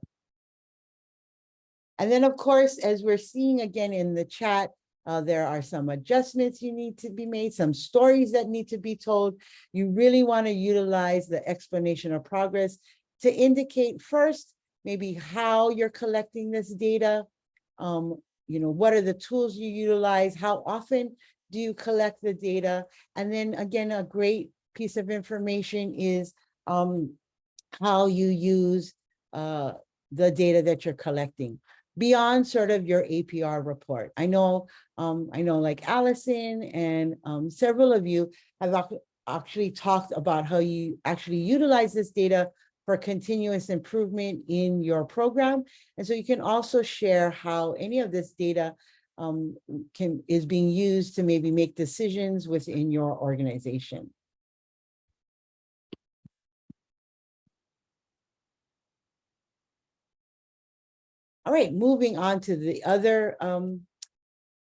And then, of course, as we're seeing again in the chat, there are some adjustments you need to be made, some stories that need to be told. You really want to utilize the explanation of progress to indicate first, maybe how you're collecting this data. What are the tools you utilize? How often do you collect the data? And then again, a great piece of information is how you use the data that you're collecting beyond sort of your APR report. I know like Allison and several of you have actually talked about how you actually utilize this data for continuous improvement in your program. And so you can also share how any of this data is being used to maybe make decisions within your organization. All right, moving on to the other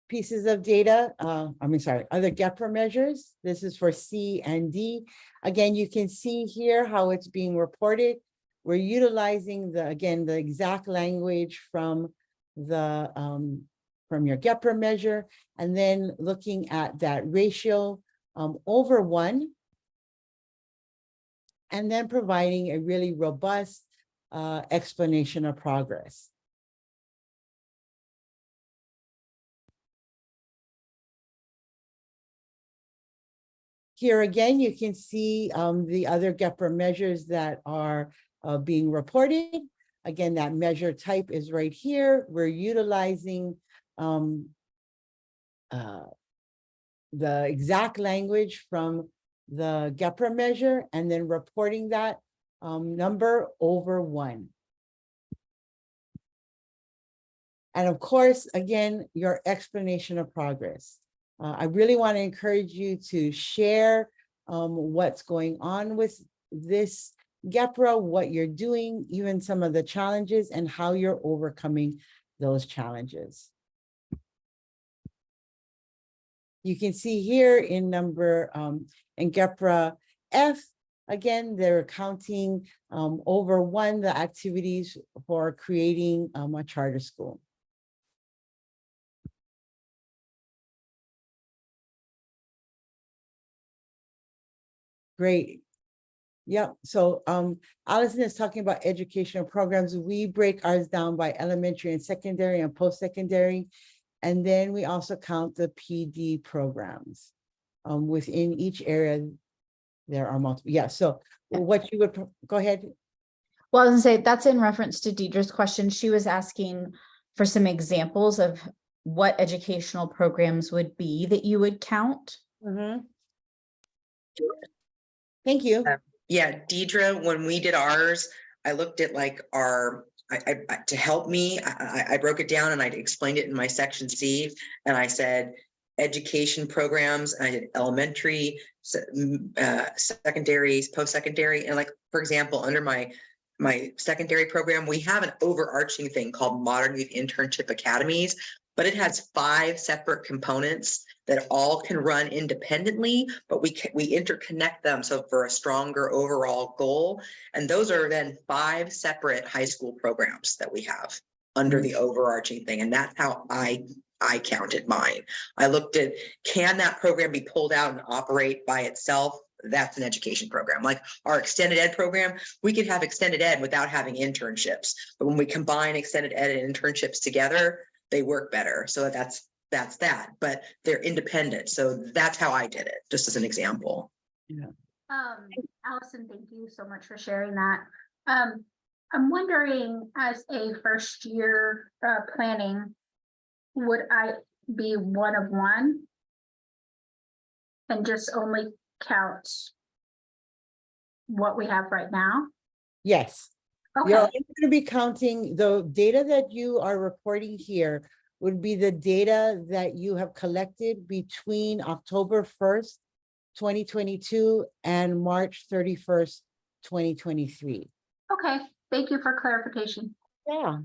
pieces of data, other GEPRA measures. This is for C and D. Again, you can see here how it's being reported. We're utilizing the exact language from your GEPRA measure, and then looking at that ratio over 1, and then providing a really robust explanation of progress. Here again, you can see the other GEPRA measures that are being reported. Again, that measure type is right here. We're utilizing the exact language from the GEPRA measure and then reporting that number over 1. And of course, again, your explanation of progress. I really want to encourage you to share what's going on with this GEPRA, what you're doing, even some of the challenges and how you're overcoming those challenges. You can see here in GEPRA F, again, they're counting over 1 the activities for creating a charter school. Great. Yep. So Allison is talking about educational programs. We break ours down by elementary and secondary and post-secondary. And then we also count the PD programs. Within each area, there are multiple. Yeah. So what you would go ahead. Well, I was gonna say that's in reference to Deidre's question. She was asking for some examples of what educational programs would be that you would count. Mm-hmm. Thank you. Yeah, Deidre, when we did ours, I looked at like to help me, I broke it down and I explained it in my section C. And I said, education programs. I did elementary, secondaries, post-secondary. And like, for example, under my secondary program, we have an overarching thing called Modern Youth Internship Academies, but it has 5 separate components that all can run independently, but we interconnect them. So for a stronger overall goal. And those are then 5 separate high school programs that we have under the overarching thing. And that's how I counted mine. I looked at, can that program be pulled out and operate by itself? That's an education program. Like our extended ed program, we could have extended ed without having internships. But when we combine extended ed and internships together, they work better. So that's that, but they're independent. So that's how I did it, just as an example. Allison, thank you so much for sharing that. I'm wondering, as a first year planning, would I be one of one and just only count what we have right now? Yes. Okay, You're only going to be counting the data that you are reporting here would be the data that you have collected between October 1st, 2022 and March 31st, 2023. okay, thank you for clarification. Yeah.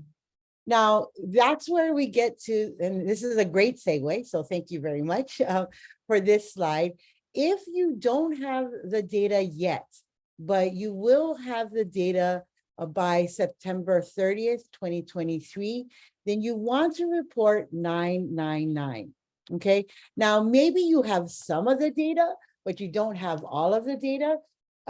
Now, that's where we get to, and this is a great segue, so thank you very much for this slide. If you don't have the data yet, but you will have the data by September 30th, 2023, then you want to report 999, okay? Now, maybe you have some of the data, but you don't have all of the data.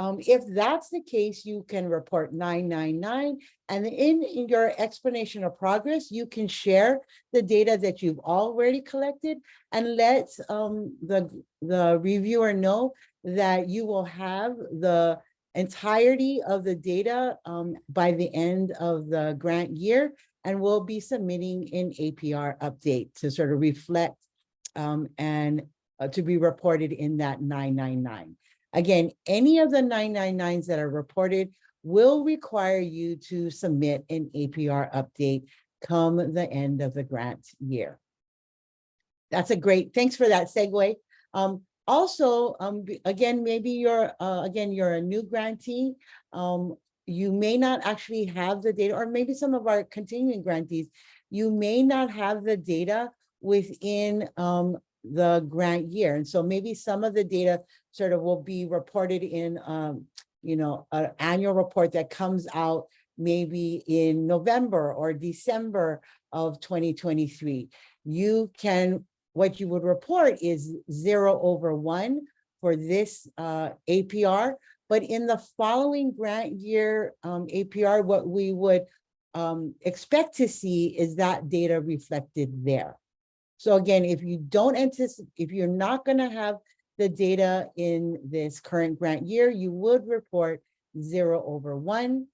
If that's the case, you can report 999, and in your explanation of progress, you can share the data that you've already collected and let the reviewer know that you will have the entirety of the data by the end of the grant year, and we'll be submitting an APR update to sort of reflect and to be reported in that 999. Again, any of the 999s that are reported will require you to submit an APR update come the end of the grant year. That's a great, thanks for that segue. Also, again, maybe you're a new grantee. You may not actually have the data, or maybe some of our continuing grantees, you may not have the data within the grant year. And so maybe some of the data sort of will be reported in, an annual report that comes out maybe in November or December of 2023. What you would report is 0/1 for this APR, but in the following grant year APR, what we would expect to see is that data reflected there. So again, if you're not going to have the data in this current grant year, you would report 0/1.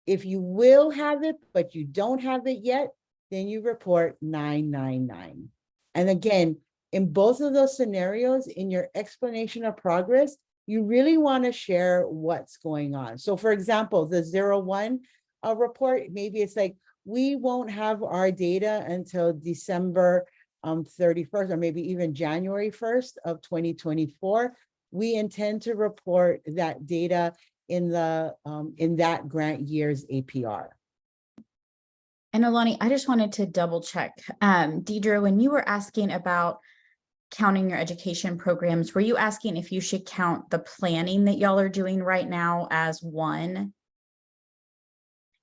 If you will have it, but you don't have it yet, then you report 999. And again, in both of those scenarios, in your explanation of progress, you really want to share what's going on. So for example, the 0/1 report, maybe it's like, we won't have our data until December 31st, or maybe even January 1st of 2024. We intend to report that data in that grant year's APR. And Alani, I just wanted to double check. Deidre, when you were asking about counting your education programs, were you asking if you should count the planning that y'all are doing right now as one?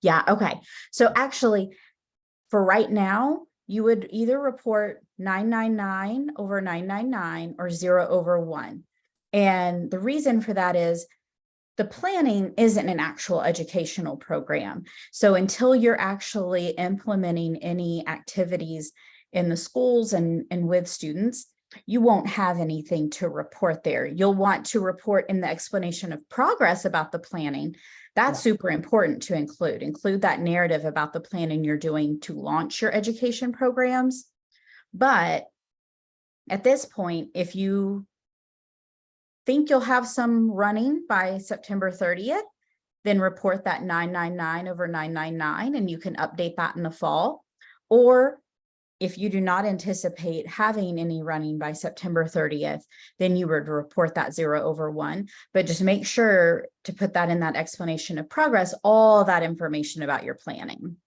Yeah, okay. So actually, for right now, you would either report 999/999 or 0/1. And the reason for that is the planning isn't an actual educational program. So until you're actually implementing any activities in the schools and with students, you won't have anything to report there. You'll want to report in the explanation of progress about the planning. That's super important to include that narrative about the planning you're doing to launch your education programs. But at this point, if you think you'll have some running by September 30th, then report that 999/999, and you can update that in the fall. Or if you do not anticipate having any running by September 30th, then you would report that 0/1. But just make sure to put that in that explanation of progress, all that information about your planning.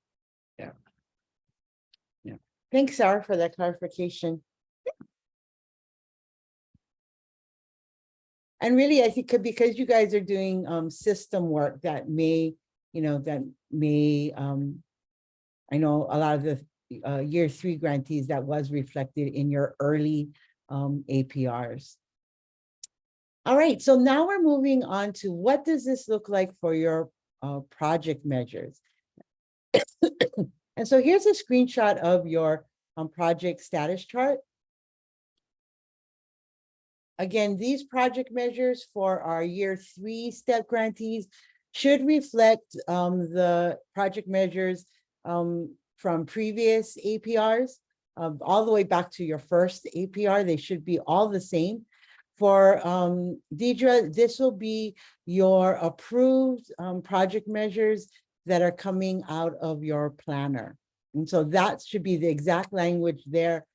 Thanks, Sarah, for that clarification. And really, I think because you guys are doing system work that may, I know a lot of the year 3 grantees that was reflected in your early APRs. All right, so now we're moving on to what does this look like for your project measures? And so here's a screenshot of your project status chart. Again, these project measures for our year 3 step grantees should reflect the project measures from previous APRs, all the way back to your first APR. They should be all the same. For Deidre, this will be your approved project measures that are coming out of your planner. And so that should be the exact language there.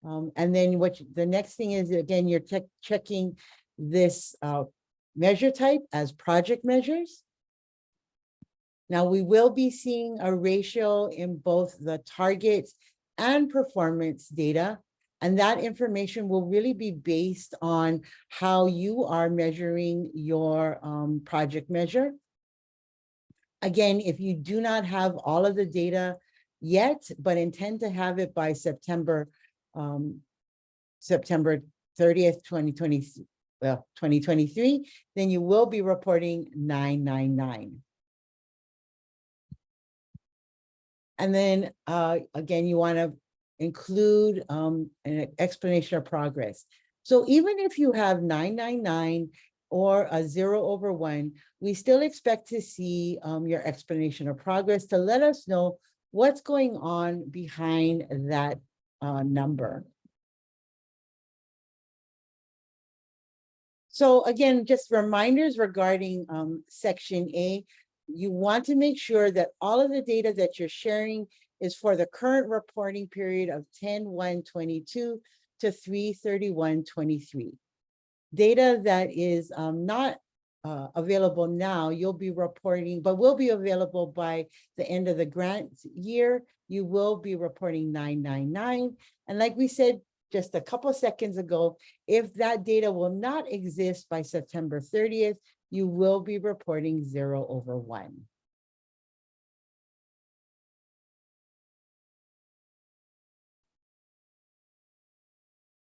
And then the next thing is, again, you're checking this measure type as project measures. Now we will be seeing a ratio in both the targets and performance data. And that information will really be based on how you are measuring your project measure. Again, if you do not have all of the data yet, but intend to have it by September 30th, 2023, then you will be reporting 999. And then again, you want to include an explanation of progress. So even if you have 999 or a 0/1, we still expect to see your explanation of progress to let us know what's going on behind that number. So again, just reminders regarding Section A. You want to make sure that all of the data that you're sharing is for the current reporting period of 10/1/22 to 3/31/23. Data that is not available now, you'll be reporting, but will be available by the end of the grant year. You will be reporting 999. And like we said just a couple seconds ago, if that data will not exist by September 30th, you will be reporting 0/1.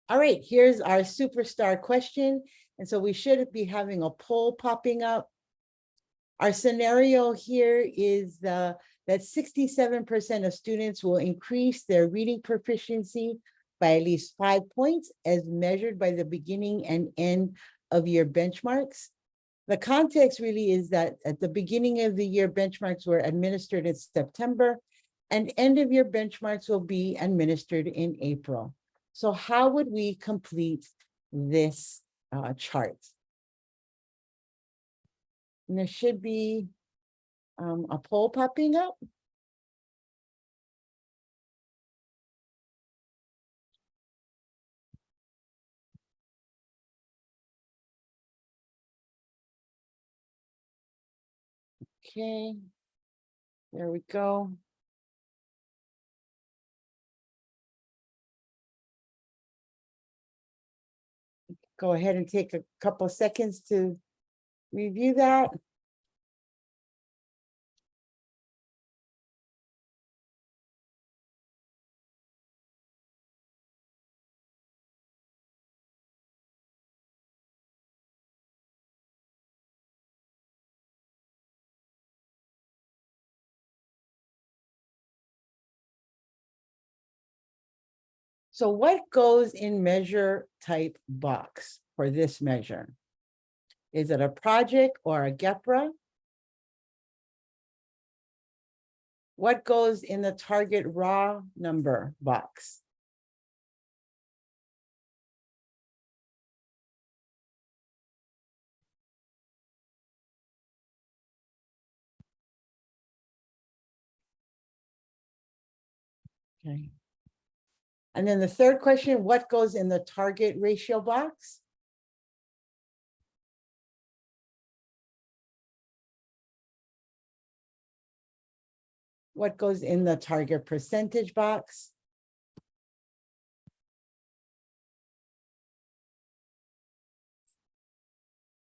All right, here's our superstar question. And so we should be having a poll popping up. Our scenario here is that 67% of students will increase their reading proficiency by at least 5 points as measured by the beginning and end of year benchmarks. The context really is that at the beginning of the year, benchmarks were administered in September, and end of year benchmarks will be administered in April. So how would we complete this chart? And there should be a poll popping up. Okay, there we go. Go ahead and take a couple seconds to review that. So what goes in measure type box for this measure? Is it a project or a GEPRA? What goes in the target raw number box? Okay. And then the third question, what goes in the target ratio box? What goes in the target percentage box?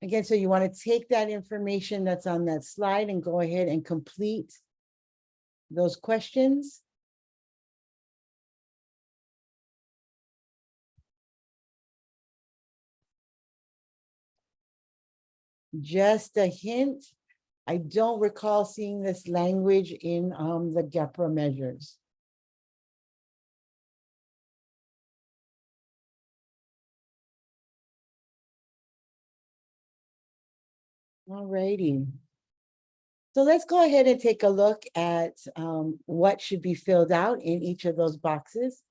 Again, so you want to take that information that's on that slide and go ahead and complete those questions. Just a hint, I don't recall seeing this language in the GEPRA measures. All righty. So let's go ahead and take a look at what should be filled out in each of those boxes.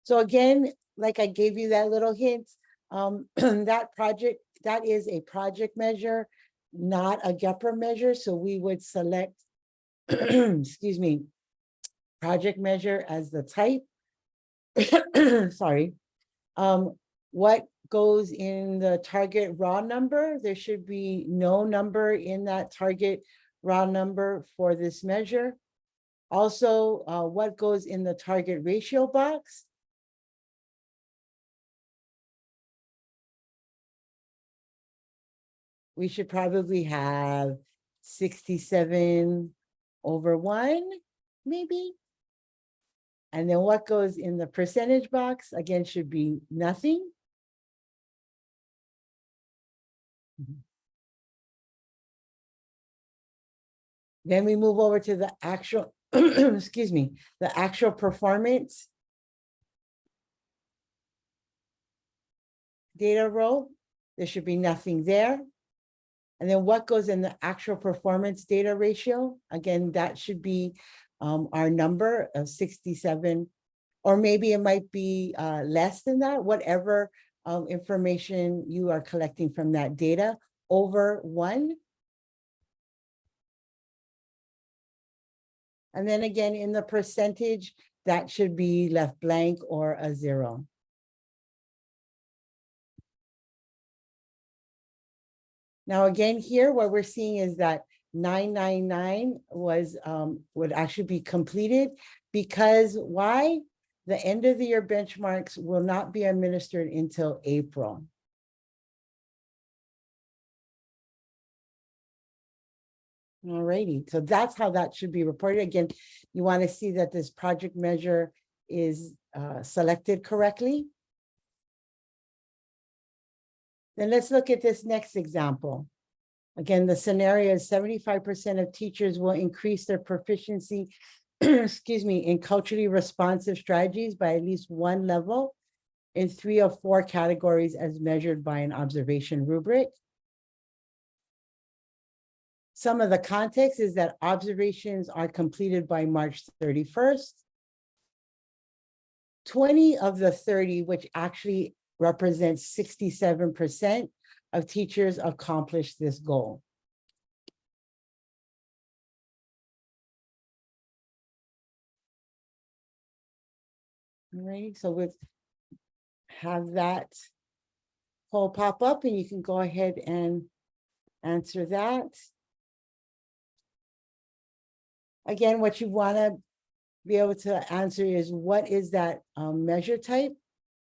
So again, like I gave you that little hint, that is a project measure, not a GEPRA measure. So we would select, excuse me, project measure as the type. Sorry. What goes in the target raw number? There should be no number in that target raw number for this measure. Also, what goes in the target ratio box? We should probably have 67/1, maybe. And then what goes in the percentage box, again, should be nothing. Then we move over to the actual, excuse me, the actual performance data row. There should be nothing there. And then what goes in the actual performance data ratio? Again, that should be our number of 67, or maybe it might be less than that, whatever information you are collecting from that data, over 1. And then again, in the percentage, that should be left blank or a 0. Now, again, here, what we're seeing is that 999 was would actually be completed because why? The end of the year benchmarks will not be administered until April. All righty, so that's how that should be reported. Again, you want to see that this project measure is selected correctly. Then let's look at this next example. Again, the scenario is 75% of teachers will increase their proficiency, excuse me, in culturally responsive strategies by at least 1 level in 3 of 4 categories as measured by an observation rubric. Some of the context is that observations are completed by March 31st. 20 of the 30, which actually represents 67% of teachers accomplished this goal. All right, so we'll have that poll pop up and you can go ahead and answer that. Again, what you want to be able to answer is what is that measure type?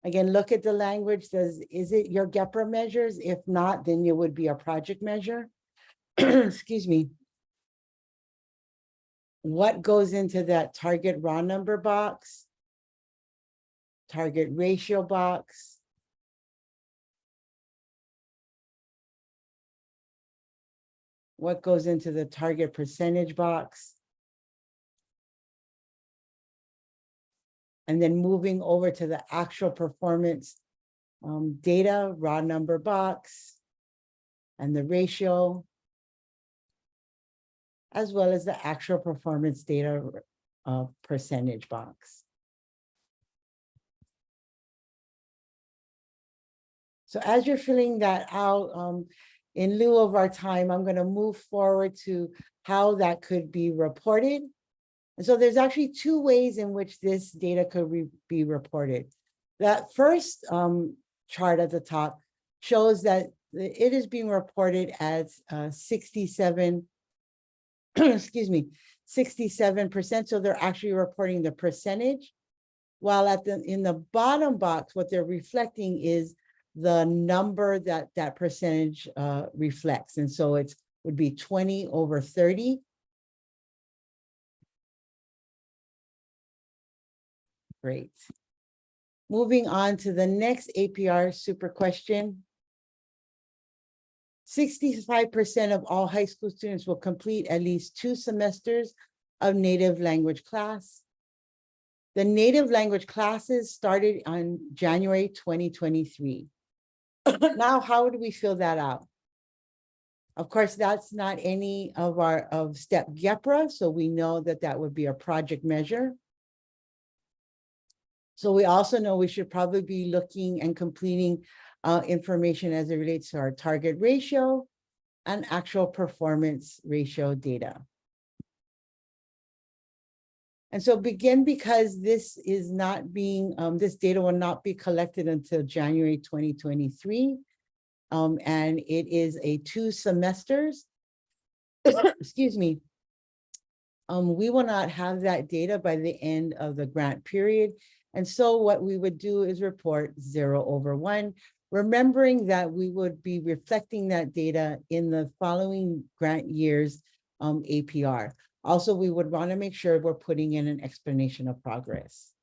Again, look at the language. Is it your GEPRA measures? If not, then it would be a project measure. Excuse me. What goes into that target raw number box? Target ratio box? What goes into the target percentage box? And then moving over to the actual performance data, raw number box, and the ratio, as well as the actual performance data percentage box. So as you're filling that out, in lieu of our time, I'm going to move forward to how that could be reported. And so there's actually two ways in which this data could be reported. That first chart at the top shows that it is being reported as 67, excuse me, 67%. So they're actually reporting the percentage. While in the bottom box, what they're reflecting is the number that percentage reflects. And so it would be 20/30. Great. Moving on to the next APR super question. 65% of all high school students will complete at least 2 semesters of native language class. The native language classes started on January 2023. Now, how do we fill that out? Of course, that's not any of STEP GEPRA, so we know that that would be a project measure. So we also know we should probably be looking and completing information as it relates to our target ratio and actual performance ratio data. And so because this is not being, this data will not be collected until January 2023. And it is a 2 semesters, excuse me. We will not have that data by the end of the grant period. And so what we would do is report 0/1, remembering that we would be reflecting that data in the following grant year's APR. Also, we would want to make sure we're putting in an explanation of progress,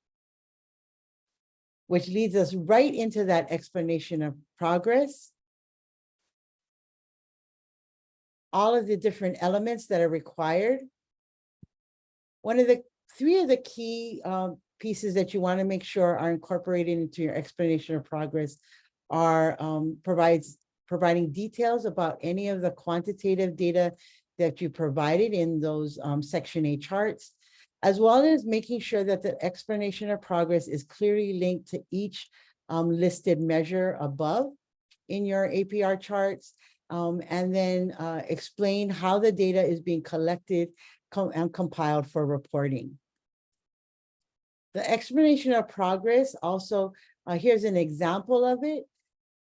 which leads us right into that explanation of progress. All of the different elements that are required. One of the 3 of the key pieces that you want to make sure are incorporated into your explanation of progress are providing details about any of the quantitative data that you provided in those Section A charts, as well as making sure that the explanation of progress is clearly linked to each listed measure above in your APR charts, and then explain how the data is being collected and compiled for reporting. The explanation of progress also, here's an example of it.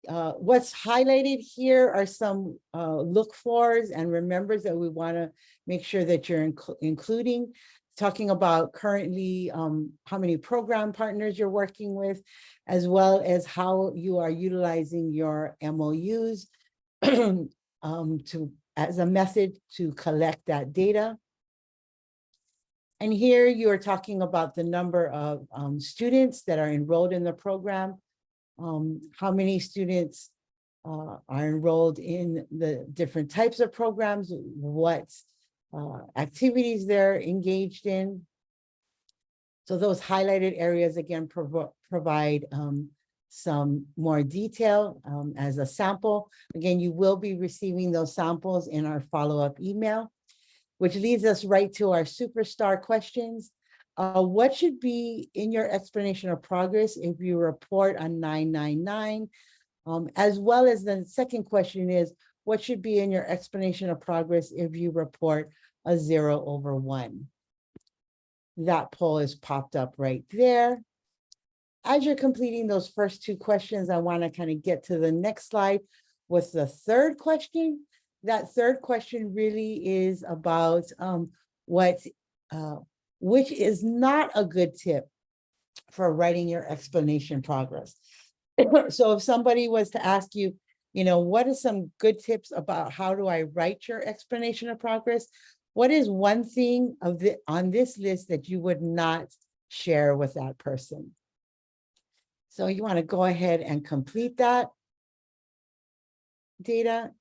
What's highlighted here are some look-fors and remembers that we want to make sure that you're including, talking about currently how many program partners you're working with, as well as how you are utilizing your MOUs as a method to collect that data. And here you are talking about the number of students that are enrolled in the program, how many students are enrolled in the different types of programs, what activities they're engaged in. So those highlighted areas, again, provide some more detail as a sample. Again, you will be receiving those samples in our follow-up email, which leads us right to our superstar questions. What should be in your explanation of progress if you report a 999? As well as the second question is, what should be in your explanation of progress if you report a 0/1? That poll is popped up right there. As you're completing those first 2 questions, I want to kind of get to the next slide with the third question. That third question really is about which is not a good tip for writing your explanation progress. So if somebody was to ask you, what are some good tips about how do I write your explanation of progress? What is one thing on this list that you would not share with that person? So you want to go ahead and complete that data,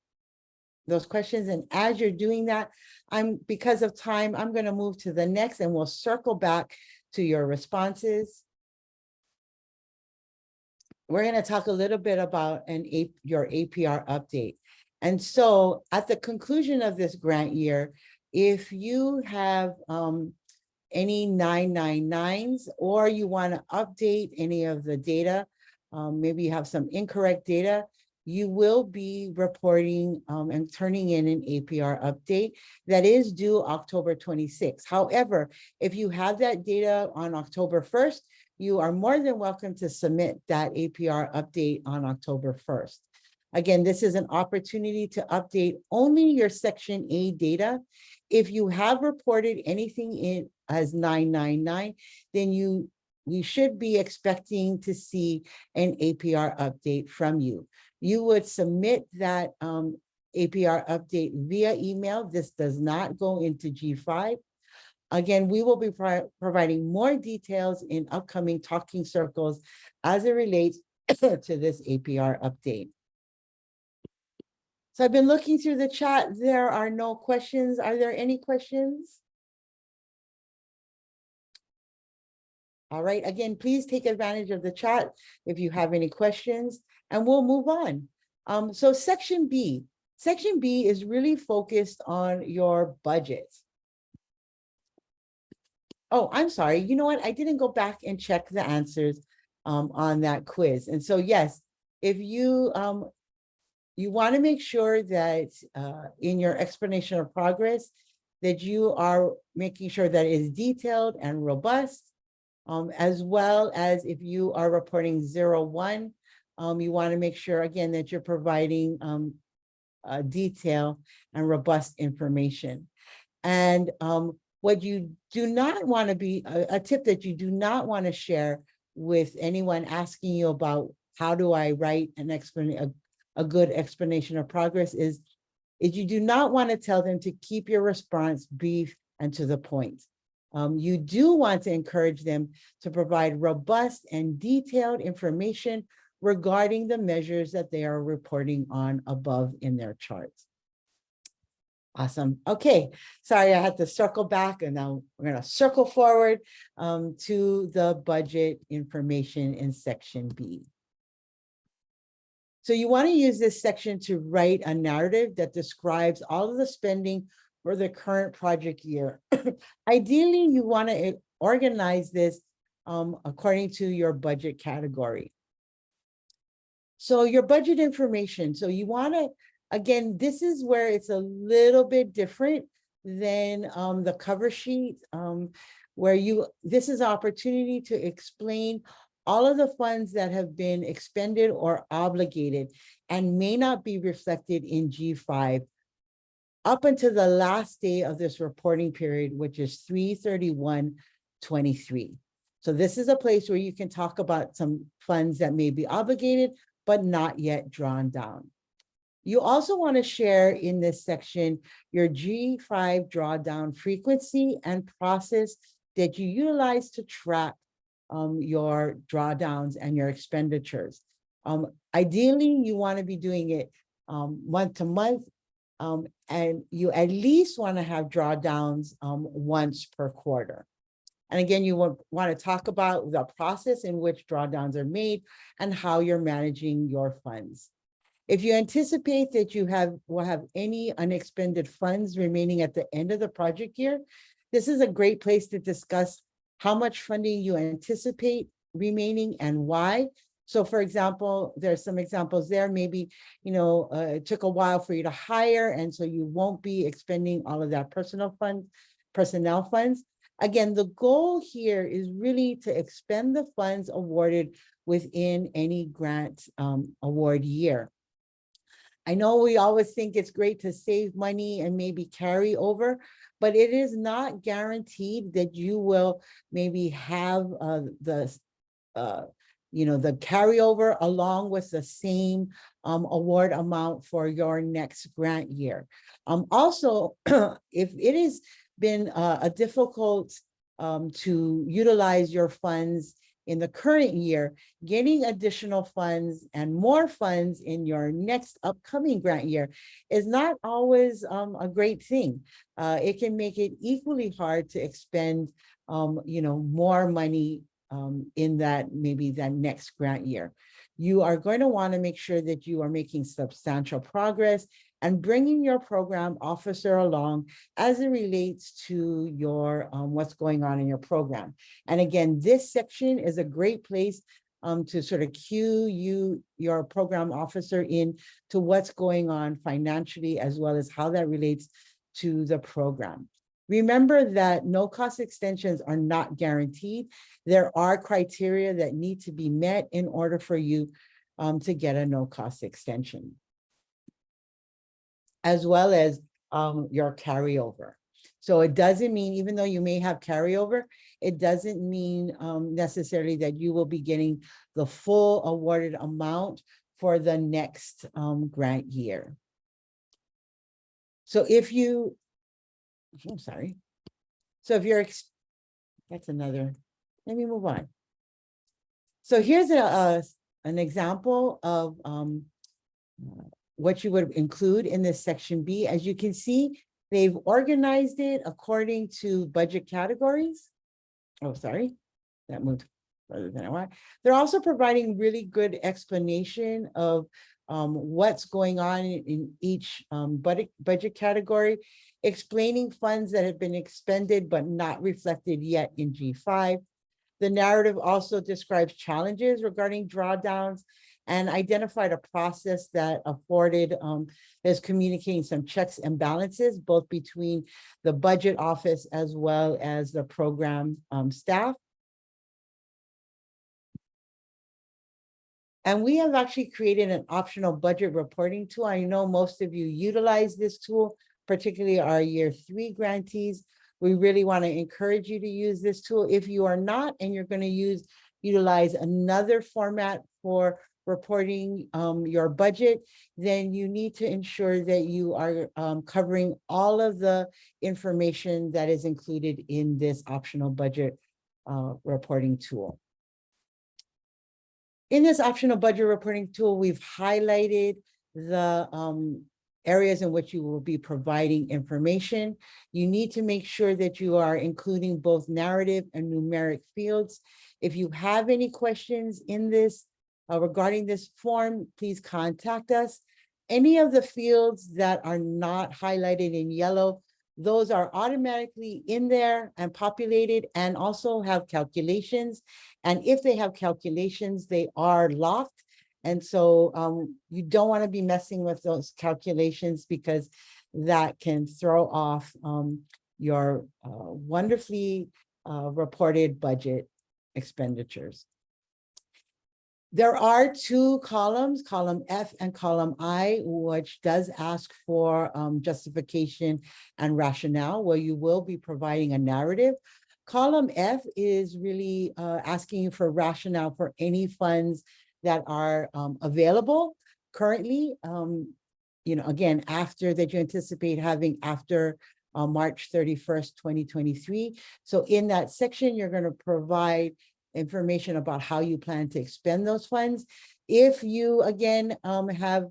those questions. And as you're doing that, because of time, I'm going to move to the next and we'll circle back to your responses. We're going to talk a little bit about your APR update. And so at the conclusion of this grant year, if you have any 999s or you want to update any of the data, maybe you have some incorrect data, you will be reporting and turning in an APR update that is due October 26th. However, if you have that data on October 1st, you are more than welcome to submit that APR update on October 1st. Again, this is an opportunity to update only your Section A data. If you have reported anything in as 999, then we should be expecting to see an APR update from you. You would submit that APR update via email. This does not go into G5. Again, we will be providing more details in upcoming talking circles as it relates to this APR update. So I've been looking through the chat. There are no questions. Are there any questions? All right, again, please take advantage of the chat if you have any questions, and we'll move on. So Section B. Section B is really focused on your budget. Oh, I'm sorry. You know what? I didn't go back and check the answers on that quiz. And so, yes, if you want to make sure that in your explanation of progress, that you are making sure that it is detailed and robust, as well as if you are reporting 0-1, you want to make sure, again, that you're providing detail and robust information. And what you do not want to be, a tip that you do not want to share with anyone asking you about how do I write a good explanation of progress is you do not want to tell them to keep your response brief and to the point. You do want to encourage them to provide robust and detailed information regarding the measures that they are reporting on above in their charts. Awesome. Okay, sorry, I had to circle back, and now we're going to circle forward to the budget information in Section B. So you want to use this section to write a narrative that describes all of the spending for the current project year. Ideally, you want to organize this according to your budget category. So your budget information. So you want to, again, this is where it's a little bit different than the cover sheet, where this is an opportunity to explain all of the funds that have been expended or obligated and may not be reflected in G5 up until the last day of this reporting period, which is 3/31/23. So this is a place where you can talk about some funds that may be obligated, but not yet drawn down. You also want to share in this section your G5 drawdown frequency and process that you utilize to track your drawdowns and your expenditures. Ideally, you want to be doing it month to month, and you at least want to have drawdowns once per quarter. And again, you want to talk about the process in which drawdowns are made and how you're managing your funds. If you anticipate that you will have any unexpended funds remaining at the end of the project year, this is a great place to discuss how much funding you anticipate remaining and why. So for example, there's some examples there. Maybe, it took a while for you to hire, and so you won't be expending all of that personnel funds. Again, the goal here is really to expend the funds awarded within any grant award year. I know we always think it's great to save money and maybe carry over, but it is not guaranteed that you will maybe have the carryover along with the same award amount for your next grant year. Also, if it has been a difficult to utilize your funds in the current year, getting additional funds and more funds in your next upcoming grant year is not always a great thing. It can make it equally hard to expend more money in that next grant year. You are going to want to make sure that you are making substantial progress and bringing your program officer along as it relates to your what's going on in your program. And again, this section is a great place to sort of cue your program officer in to what's going on financially, as well as how that relates to the program. Remember that no-cost extensions are not guaranteed. There are criteria that need to be met in order for you to get a no-cost extension, as well as your carryover. So it doesn't mean, even though you may have carryover, it doesn't mean necessarily that you will be getting the full awarded amount for the next grant year. So if you, I'm sorry. So if you're, that's another, let me move on. So here's an example of what you would include in this section B. As you can see, they've organized it according to budget categories. Oh, sorry, that moved further than I want. They're also providing really good explanation of what's going on in each budget category, explaining funds that have been expended but not reflected yet in G5. The narrative also describes challenges regarding drawdowns and identified a process that afforded is communicating some checks and balances, both between the budget office as well as the program staff. And we have actually created an optional budget reporting tool. I know most of you utilize this tool, particularly our year 3 grantees. We really want to encourage you to use this tool. If you are not, and you're going to utilize another format for reporting your budget, then you need to ensure that you are covering all of the information that is included in this optional budget reporting tool. In this optional budget reporting tool, we've highlighted the areas in which you will be providing information. You need to make sure that you are including both narrative and numeric fields. If you have any questions in this regarding this form, please contact us. Any of the fields that are not highlighted in yellow, those are automatically in there and populated, and also have calculations. And if they have calculations, they are locked. And so you don't want to be messing with those calculations, because that can throw off your wonderfully reported budget expenditures. There are 2 columns, column F and column I, which does ask for justification and rationale, where you will be providing a narrative. Column F is really asking you for rationale for any funds that are available currently, again, after that you anticipate having after March 31st, 2023. So in that section, you're going to provide information about how you plan to expend those funds. If you, again, have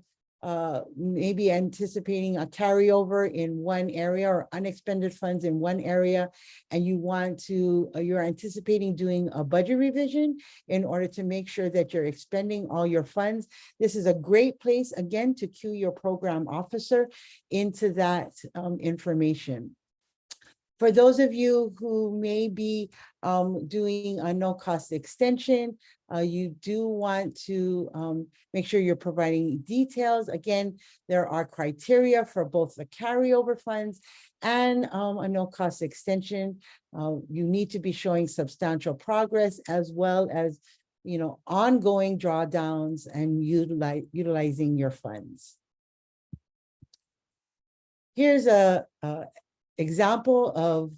maybe anticipating a carryover in one area or unexpended funds in one area, and you want to, you're anticipating doing a budget revision in order to make sure that you're expending all your funds, this is a great place, again, to cue your program officer into that information. For those of you who may be doing a no-cost extension, you do want to make sure you're providing details. Again, there are criteria for both the carryover funds and a no-cost extension. You need to be showing substantial progress, as well as ongoing drawdowns and utilizing your funds. Here's a example of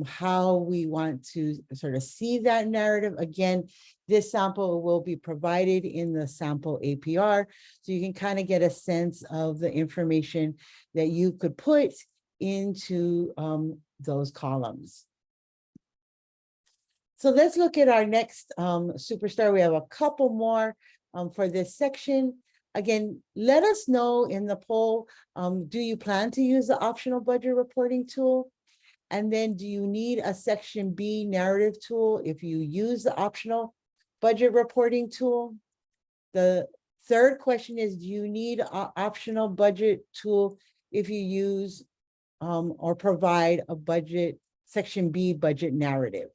how we want to sort of see that narrative. Again, this sample will be provided in the sample APR, so you can kind of get a sense of the information that you could put into those columns. So let's look at our next superstar. We have a couple more for this section. Again, let us know in the poll, do you plan to use the optional budget reporting tool? And then do you need a section B narrative tool if you use the optional budget reporting tool? The third question is, do you need an optional budget tool if you use or provide a budget section B budget narrative?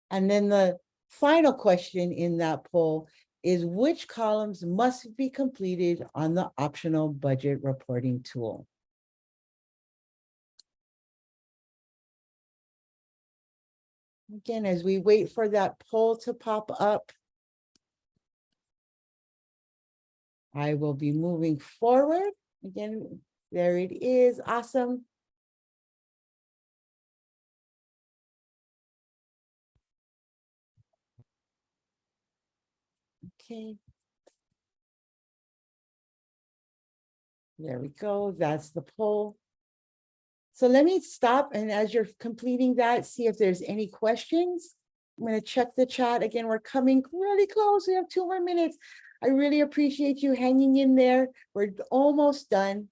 And then the final question in that poll is which columns must be completed on the optional budget reporting tool? Again, as we wait for that poll to pop up, I will be moving forward. Again, there it is. Awesome. Okay. There we go. That's the poll. So let me stop, and as you're completing that, see if there's any questions. I'm going to check the chat. Again, we're coming really close. We have 2 more minutes. I really appreciate you hanging in there. We're almost done.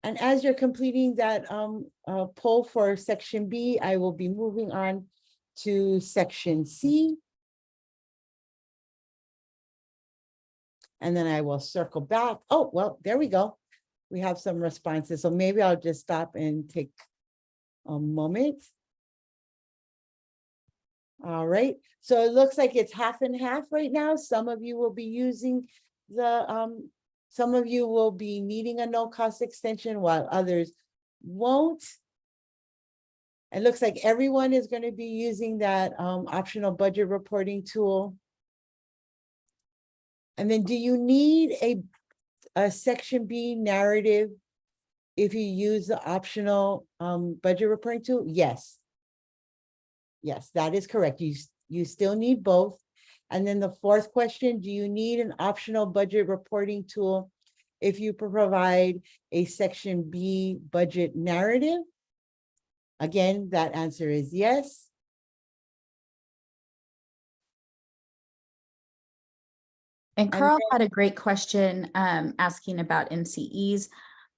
And as you're completing that poll for section B, I will be moving on to section C. And then I will circle back. Oh, well, there we go. We have some responses. So maybe I'll just stop and take a moment. All right. So it looks like it's half and half right now. Some of you will be using the, some of you will be needing a no-cost extension while others won't. It looks like everyone is going to be using that optional budget reporting tool. And then do you need a section B narrative if you use the optional budget reporting tool? Yes. Yes, that is correct. You still need both. And then the fourth question, do you need an optional budget reporting tool if you provide a section B budget narrative? Again, that answer is yes. And Carl had a great question asking about NCEs.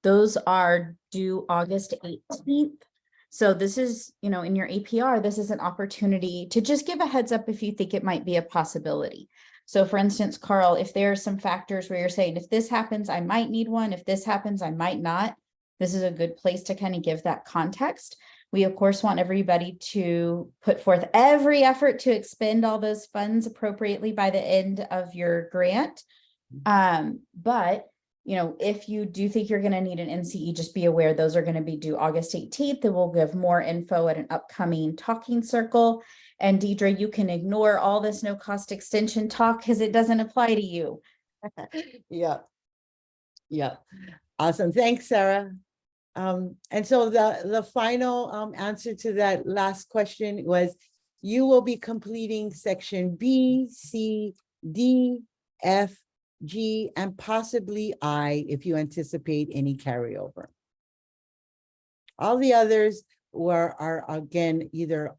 Those are due August 18th. So this is, you know, in your APR, this is an opportunity to just give a heads up if you think it might be a possibility. So for instance, Carl, if there are some factors where you're saying, if this happens, I might need one. If this happens, I might not. This is a good place to kind of give that context. We, of course, want everybody to put forth every effort to expend all those funds appropriately by the end of your grant. But, you know, if you do think you're going to need an NCE, just be aware those are going to be due August 18th. And we'll give more info at an upcoming talking circle. And Deidre, you can ignore all this no cost extension talk because it doesn't apply to you. Yeah. Yeah. Awesome. Thanks, Sarah. And so the final answer to that last question was you will be completing section B, C, D, F, G, and possibly I if you anticipate any carryover. All the others are again either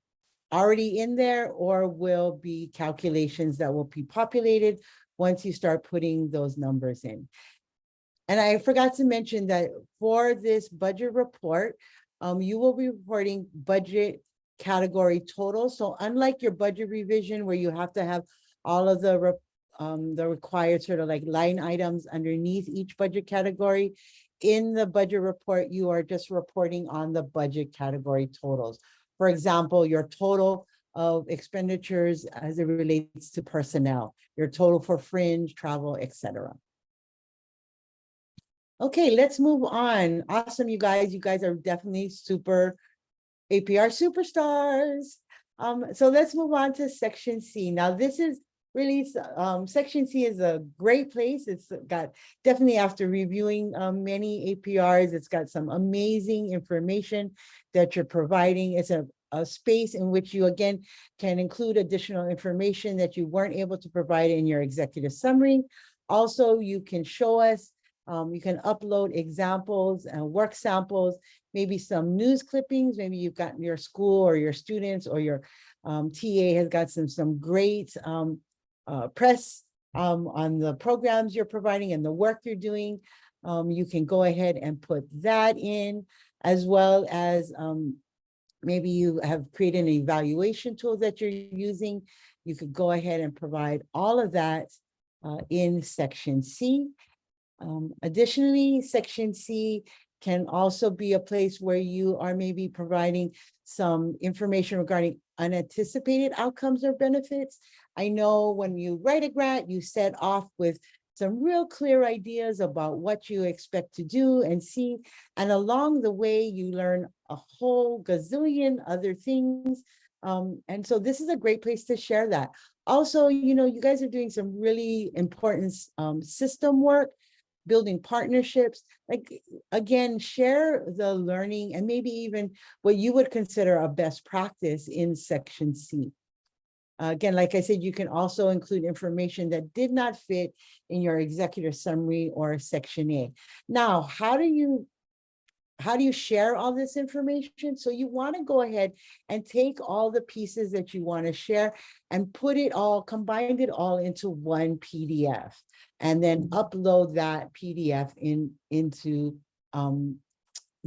already in there or will be calculations that will be populated once you start putting those numbers in. And I forgot to mention that for this budget report, you will be reporting budget category totals. So unlike your budget revision where you have to have all of the required sort of like line items underneath each budget category, in the budget report, you are just reporting on the budget category totals. For example, your total of expenditures as it relates to personnel, your total for fringe, travel, etc. Okay, let's move on. Awesome, you guys. You guys are definitely super APR superstars. So let's move on to section C. Now, this is really, section C is a great place. It's got definitely after reviewing many APRs, it's got some amazing information that you're providing. It's a space in which you, again, can include additional information that you weren't able to provide in your executive summary. Also, you can show us you can upload examples and work samples, maybe some news clippings. Maybe you've got your school or your students or your TA has got some great press on the programs you're providing and the work you're doing. You can go ahead and put that in, as well as maybe you have created an evaluation tool that you're using. You could go ahead and provide all of that in section C. Additionally, section C can also be a place where you are maybe providing some information regarding unanticipated outcomes or benefits. I know when you write a grant, you set off with some real clear ideas about what you expect to do and see. And along the way, you learn a whole gazillion other things. And so this is a great place to share that. Also, you guys are doing some really important system work, building partnerships. Like, again, share the learning and maybe even what you would consider a best practice in section C. Again, like I said, you can also include information that did not fit in your executive summary or section A. Now, how do you share all this information? So you want to go ahead and take all the pieces that you want to share and combine it all into one PDF, and then upload that PDF into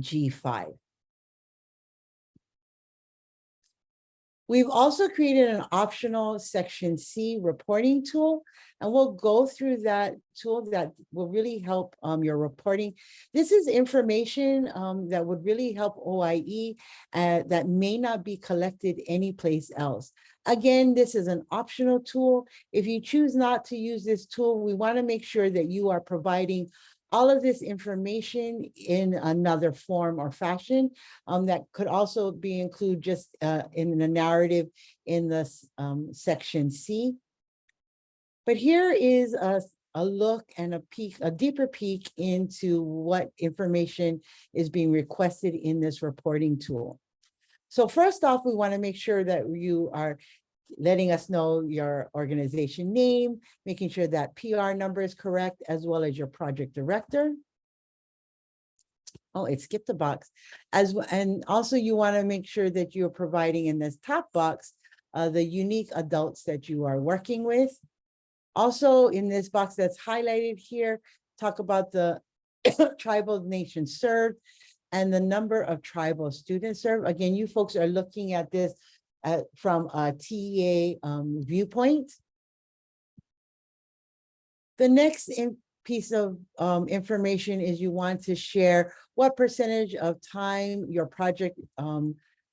G5. We've also created an optional section C reporting tool, and we'll go through that tool that will really help your reporting. This is information that would really help OIE that may not be collected anyplace else. Again, this is an optional tool. If you choose not to use this tool, we want to make sure that you are providing all of this information in another form or fashion that could also be included just in the narrative in the section C. But here is a look and a deeper peek into what information is being requested in this reporting tool. So first off, we want to make sure that you are letting us know your organization name, making sure that PR number is correct, as well as your project director. Oh, it skipped a box. And also you want to make sure that you're providing in this top box the unique adults that you are working with. Also in this box that's highlighted here, talk about the tribal nations served and the number of tribal students served. Again, you folks are looking at this from a TEA viewpoint. The next piece of information is you want to share what percentage of time your project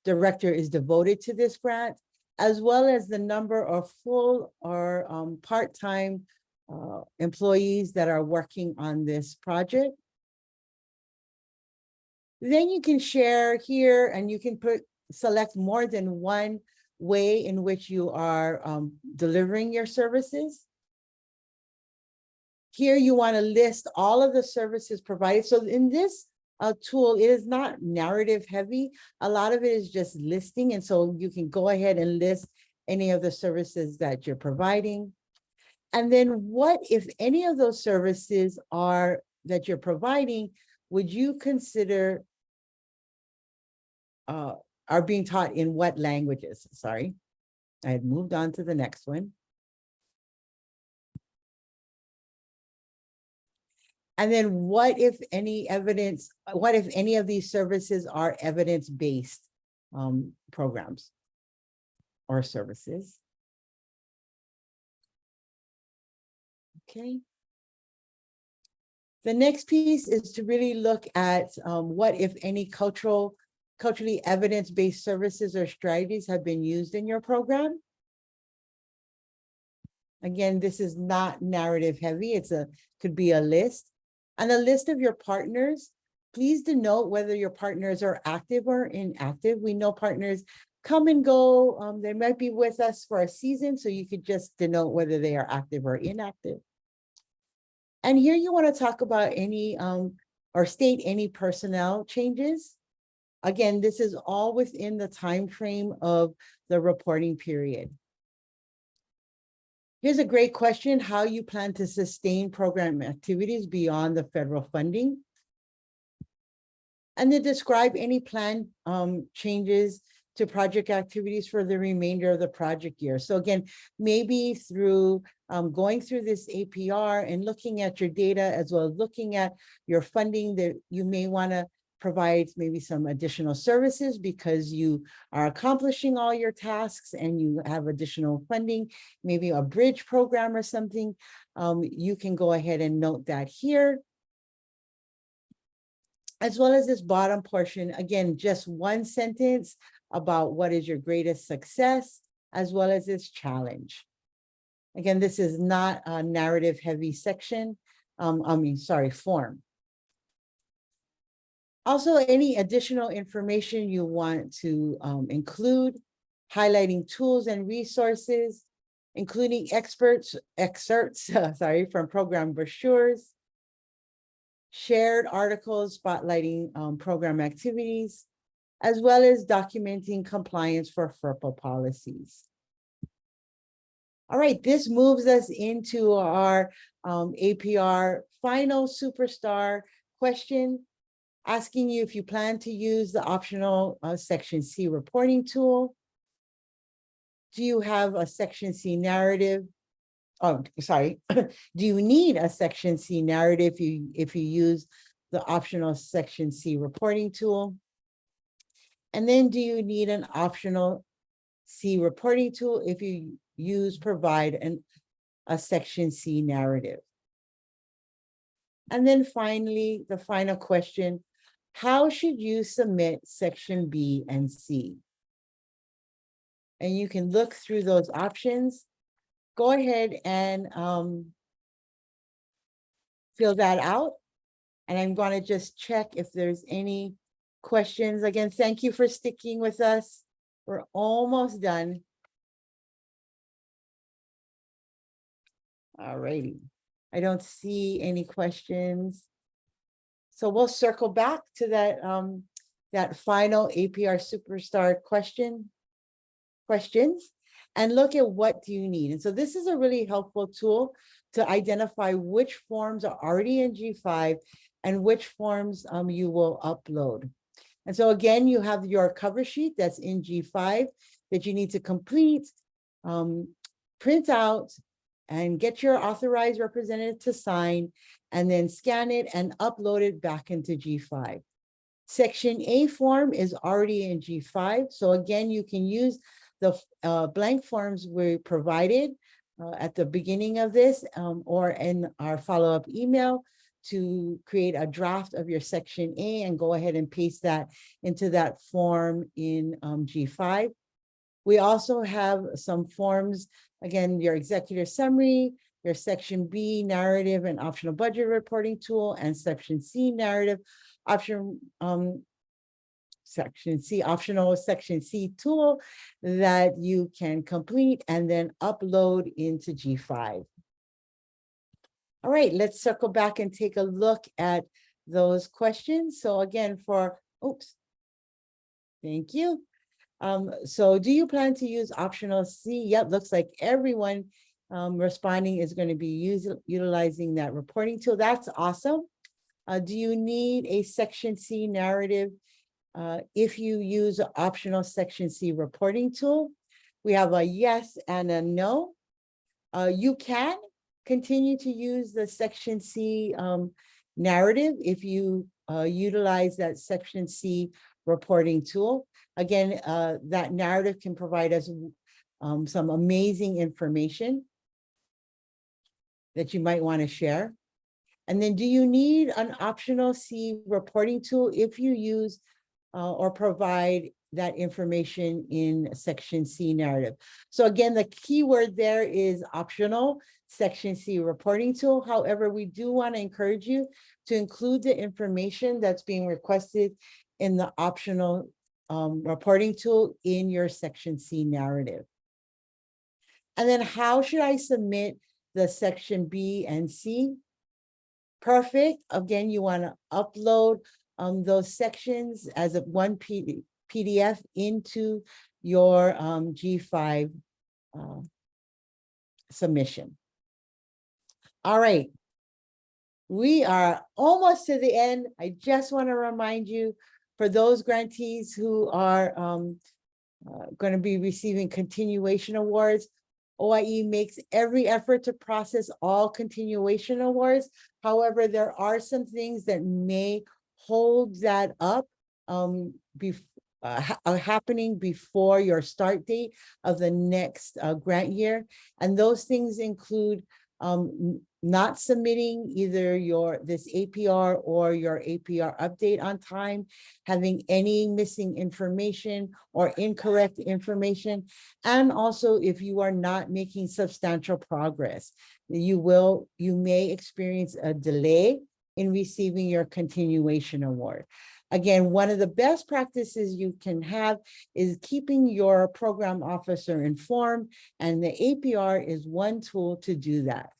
director is devoted to this grant, as well as the number of full or part-time employees that are working on this project. Then you can share here, and you can select more than one way in which you are delivering your services. Here you want to list all of the services provided. So in this tool, it is not narrative heavy. A lot of it is just listing. And so you can go ahead and list any of the services that you're providing. And then what, if any of those services that you're providing, would you consider are being taught in what languages? Sorry, I had moved on to the next one. And then what if any of these services are evidence-based programs or services? Okay. The next piece is to really look at what, if any, culturally evidence-based services or strategies have been used in your program. Again, this is not narrative heavy. Could be a list. And a list of your partners. Please denote whether your partners are active or inactive. We know partners come and go. They might be with us for a season, so you could just denote whether they are active or inactive. And here you want to talk about any or state any personnel changes. Again, this is all within the time frame of the reporting period. Here's a great question: how you plan to sustain program activities beyond the federal funding. And then describe any planned changes to project activities for the remainder of the project year. So again, maybe through going through this APR and looking at your data, as well as looking at your funding, that you may want to provide maybe some additional services because you are accomplishing all your tasks and you have additional funding, maybe a bridge program or something. You can go ahead and note that here. as well as this bottom portion, again, just one sentence about what is your greatest success, as well as this challenge. Again, this is not a narrative heavy section, form. Also, any additional information you want to include, highlighting tools and resources, including excerpts from program brochures, shared articles spotlighting program activities, as well as documenting compliance for FERPA policies. All right, this moves us into our APR final superstar question, asking you if you plan to use the optional Section C reporting tool. Do you have a Section C narrative? Oh, sorry. Do you need a Section C narrative if you use the optional Section C reporting tool? And then do you need an optional C reporting tool if you provide a Section C narrative? And then finally, the final question, how should you submit Section B and C? And you can look through those options. Go ahead and fill that out. And I'm going to just check if there's any questions. Again, thank you for sticking with us. We're almost done. All righty. I don't see any questions. So we'll circle back to that, that final APR Superstar questions and look at what do you need. And so this is a really helpful tool to identify which forms are already in G5 and which forms you will upload. And so again, you have your cover sheet that's in G5 that you need to complete, print out, and get your authorized representative to sign, and then scan it and upload it back into G5. Section A form is already in G5. So again, you can use the blank forms we provided at the beginning of this or in our follow-up email to create a draft of your Section A and go ahead and paste that into that form in G5. We also have some forms, again, your executive summary, your Section B narrative and optional budget reporting tool, and Section C narrative option, Section C, optional Section C tool that you can complete and then upload into G5. All right, let's circle back and take a look at those questions. So again, thank you. So do you plan to use optional C? Yep, looks like everyone responding is going to be utilizing that reporting tool. That's awesome. Do you need a Section C narrative if you use an optional Section C reporting tool? We have a yes and a no. You can continue to use the Section C narrative if you utilize that Section C reporting tool. Again, that narrative can provide us some amazing information that you might want to share. And then do you need an optional C reporting tool if you use or provide that information in Section C narrative? So again, the key word there is optional Section C reporting tool. However, we do want to encourage you to include the information that's being requested in the optional reporting tool in your Section C narrative. And then how should I submit the Section B and C? Perfect. Again, you want to upload those sections as a one PDF into your G5 submission. All right. We are almost to the end. I just want to remind you, for those grantees who are going to be receiving continuation awards, OIE makes every effort to process all continuation awards. However, there are some things that may hold that up happening before your start date of the next grant year. And those things include not submitting either this APR or your APR update on time, having any missing information or incorrect information, and also if you are not making substantial progress, you may experience a delay in receiving your continuation award. Again, one of the best practices you can have is keeping your program officer informed, and the APR is one tool to do that.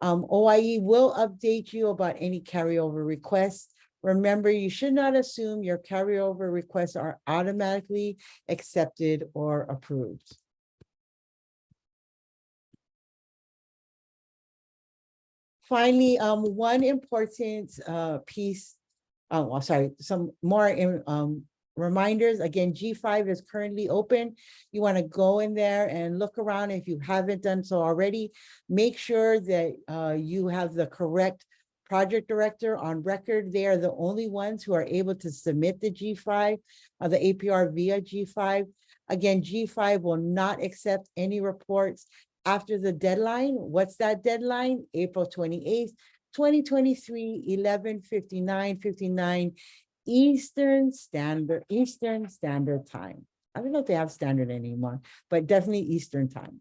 OIE will update you about any carryover requests. Remember, you should not assume your carryover requests are automatically accepted or approved. Finally, one important piece, some more reminders. Again, G5 is currently open. You want to go in there and look around. If you haven't done so already, make sure that you have the correct project director on record. They are the only ones who are able to submit the G5, the APR via G5. Again, G5 will not accept any reports after the deadline. What's that deadline? April 28th, 2023, 11:59:59 Eastern Standard Time. I don't know if they have standard anymore, but definitely Eastern Time.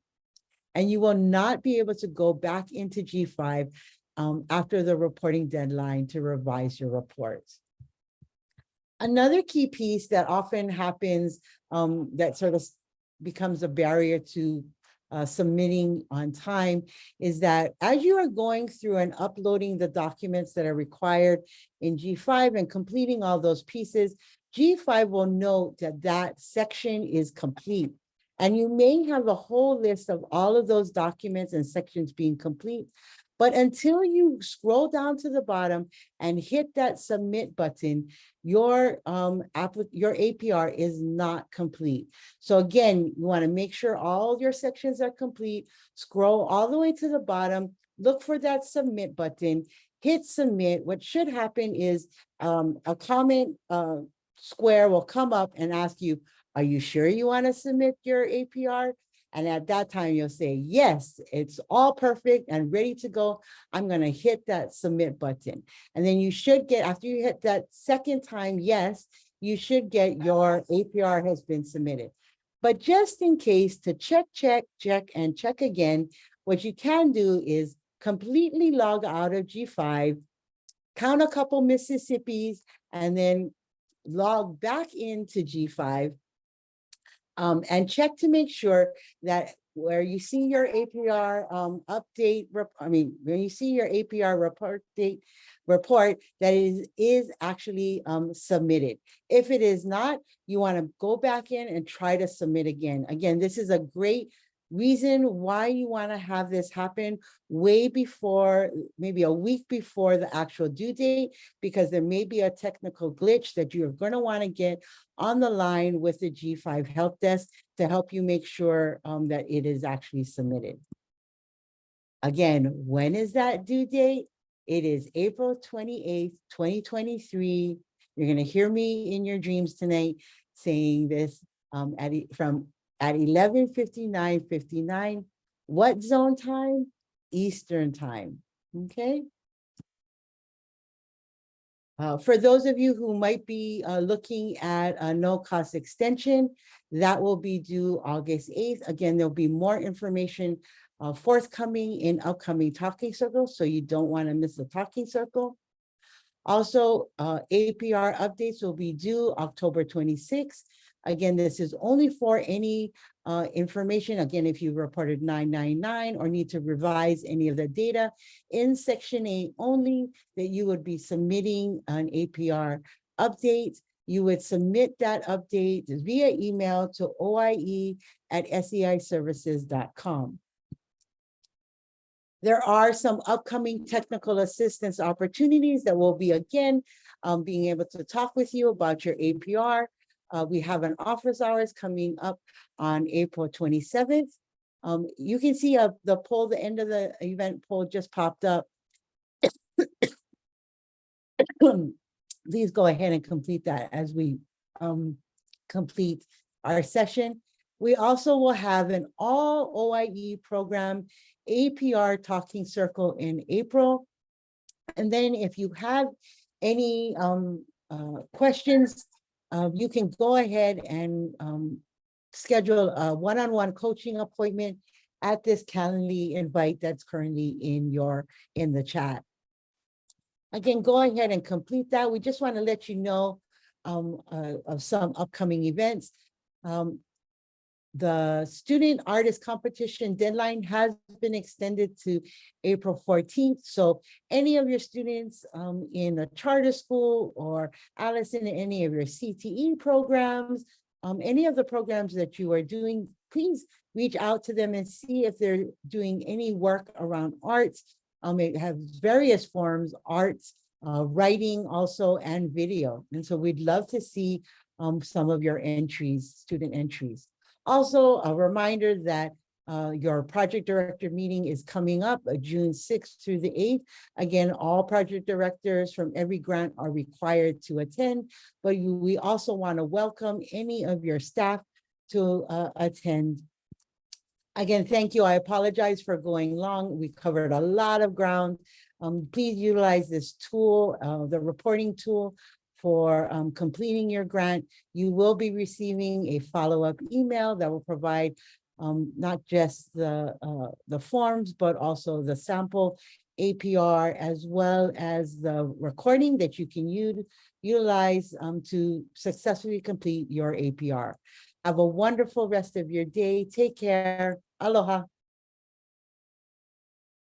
And you will not be able to go back into G5 after the reporting deadline to revise your reports. Another key piece that often happens that sort of becomes a barrier to submitting on time is that as you are going through and uploading the documents that are required in G5 and completing all those pieces, G5 will note that that section is complete. And you may have a whole list of all of those documents and sections being complete, but until you scroll down to the bottom and hit that submit button, your APR is not complete. So again, you want to make sure all your sections are complete, scroll all the way to the bottom, look for that submit button, hit submit. What should happen is a comment square will come up and ask you, are you sure you want to submit your APR? And at that time, you'll say, yes, it's all perfect and ready to go. I'm going to hit that submit button. And then you should get, after you hit that second time, yes, you should get your APR has been submitted. But just in case, to check, and check again, what you can do is completely log out of G5, count a couple Mississippis, and then log back into G5. And check to make sure that where you see your APR update, when you see your APR report that is actually submitted. If it is not, you want to go back in and try to submit again. Again, this is a great reason why you want to have this happen way before, maybe a week before the actual due date, because there may be a technical glitch that you're going to want to get on the line with the G5 help desk to help you make sure that it is actually submitted. Again, when is that due date? It is April 28th, 2023. You're going to hear me in your dreams tonight saying this at 11:59:59. What zone time? Eastern time. Okay. For those of you who might be looking at a no-cost extension, that will be due August 8th. Again, there'll be more information forthcoming in upcoming talking circles, so you don't want to miss the talking circle. Also, APR updates will be due October 26th. Again, this is only for any information. Again, if you reported 999 or need to revise any of the data in Section 8 only, that you would be submitting an APR update. You would submit that update via email to oie@seiservices.com. There are some upcoming technical assistance opportunities that will be, again, being able to talk with you about your APR. We have an office hours coming up on April 27th. You can see the poll, the end of the event poll just popped up. Please go ahead and complete that as we complete our session. We also will have an all OIE program APR talking circle in April. And then if you have any questions, you can go ahead and schedule a one-on-one coaching appointment at this Calendly invite that's currently in the chat. Again, go ahead and complete that. We just want to let you know of some upcoming events. The student artist competition deadline has been extended to April 14th. So any of your students in a charter school, or Allison, in any of your CTE programs, any of the programs that you are doing, please reach out to them and see if they're doing any work around arts. It has various forms, arts, writing also, and video. And so we'd love to see some of your entries, student entries. Also, a reminder that your project director meeting is coming up June 6th through the 8th. Again, all project directors from every grant are required to attend, but we also want to welcome any of your staff to attend. Again, thank you. I apologize for going long. We covered a lot of ground. Please utilize this tool, the reporting tool, for completing your grant. You will be receiving a follow-up email that will provide not just the forms, but also the sample APR, as well as the recording that you can utilize to successfully complete your APR. Have a wonderful rest of your day. Take care. Aloha.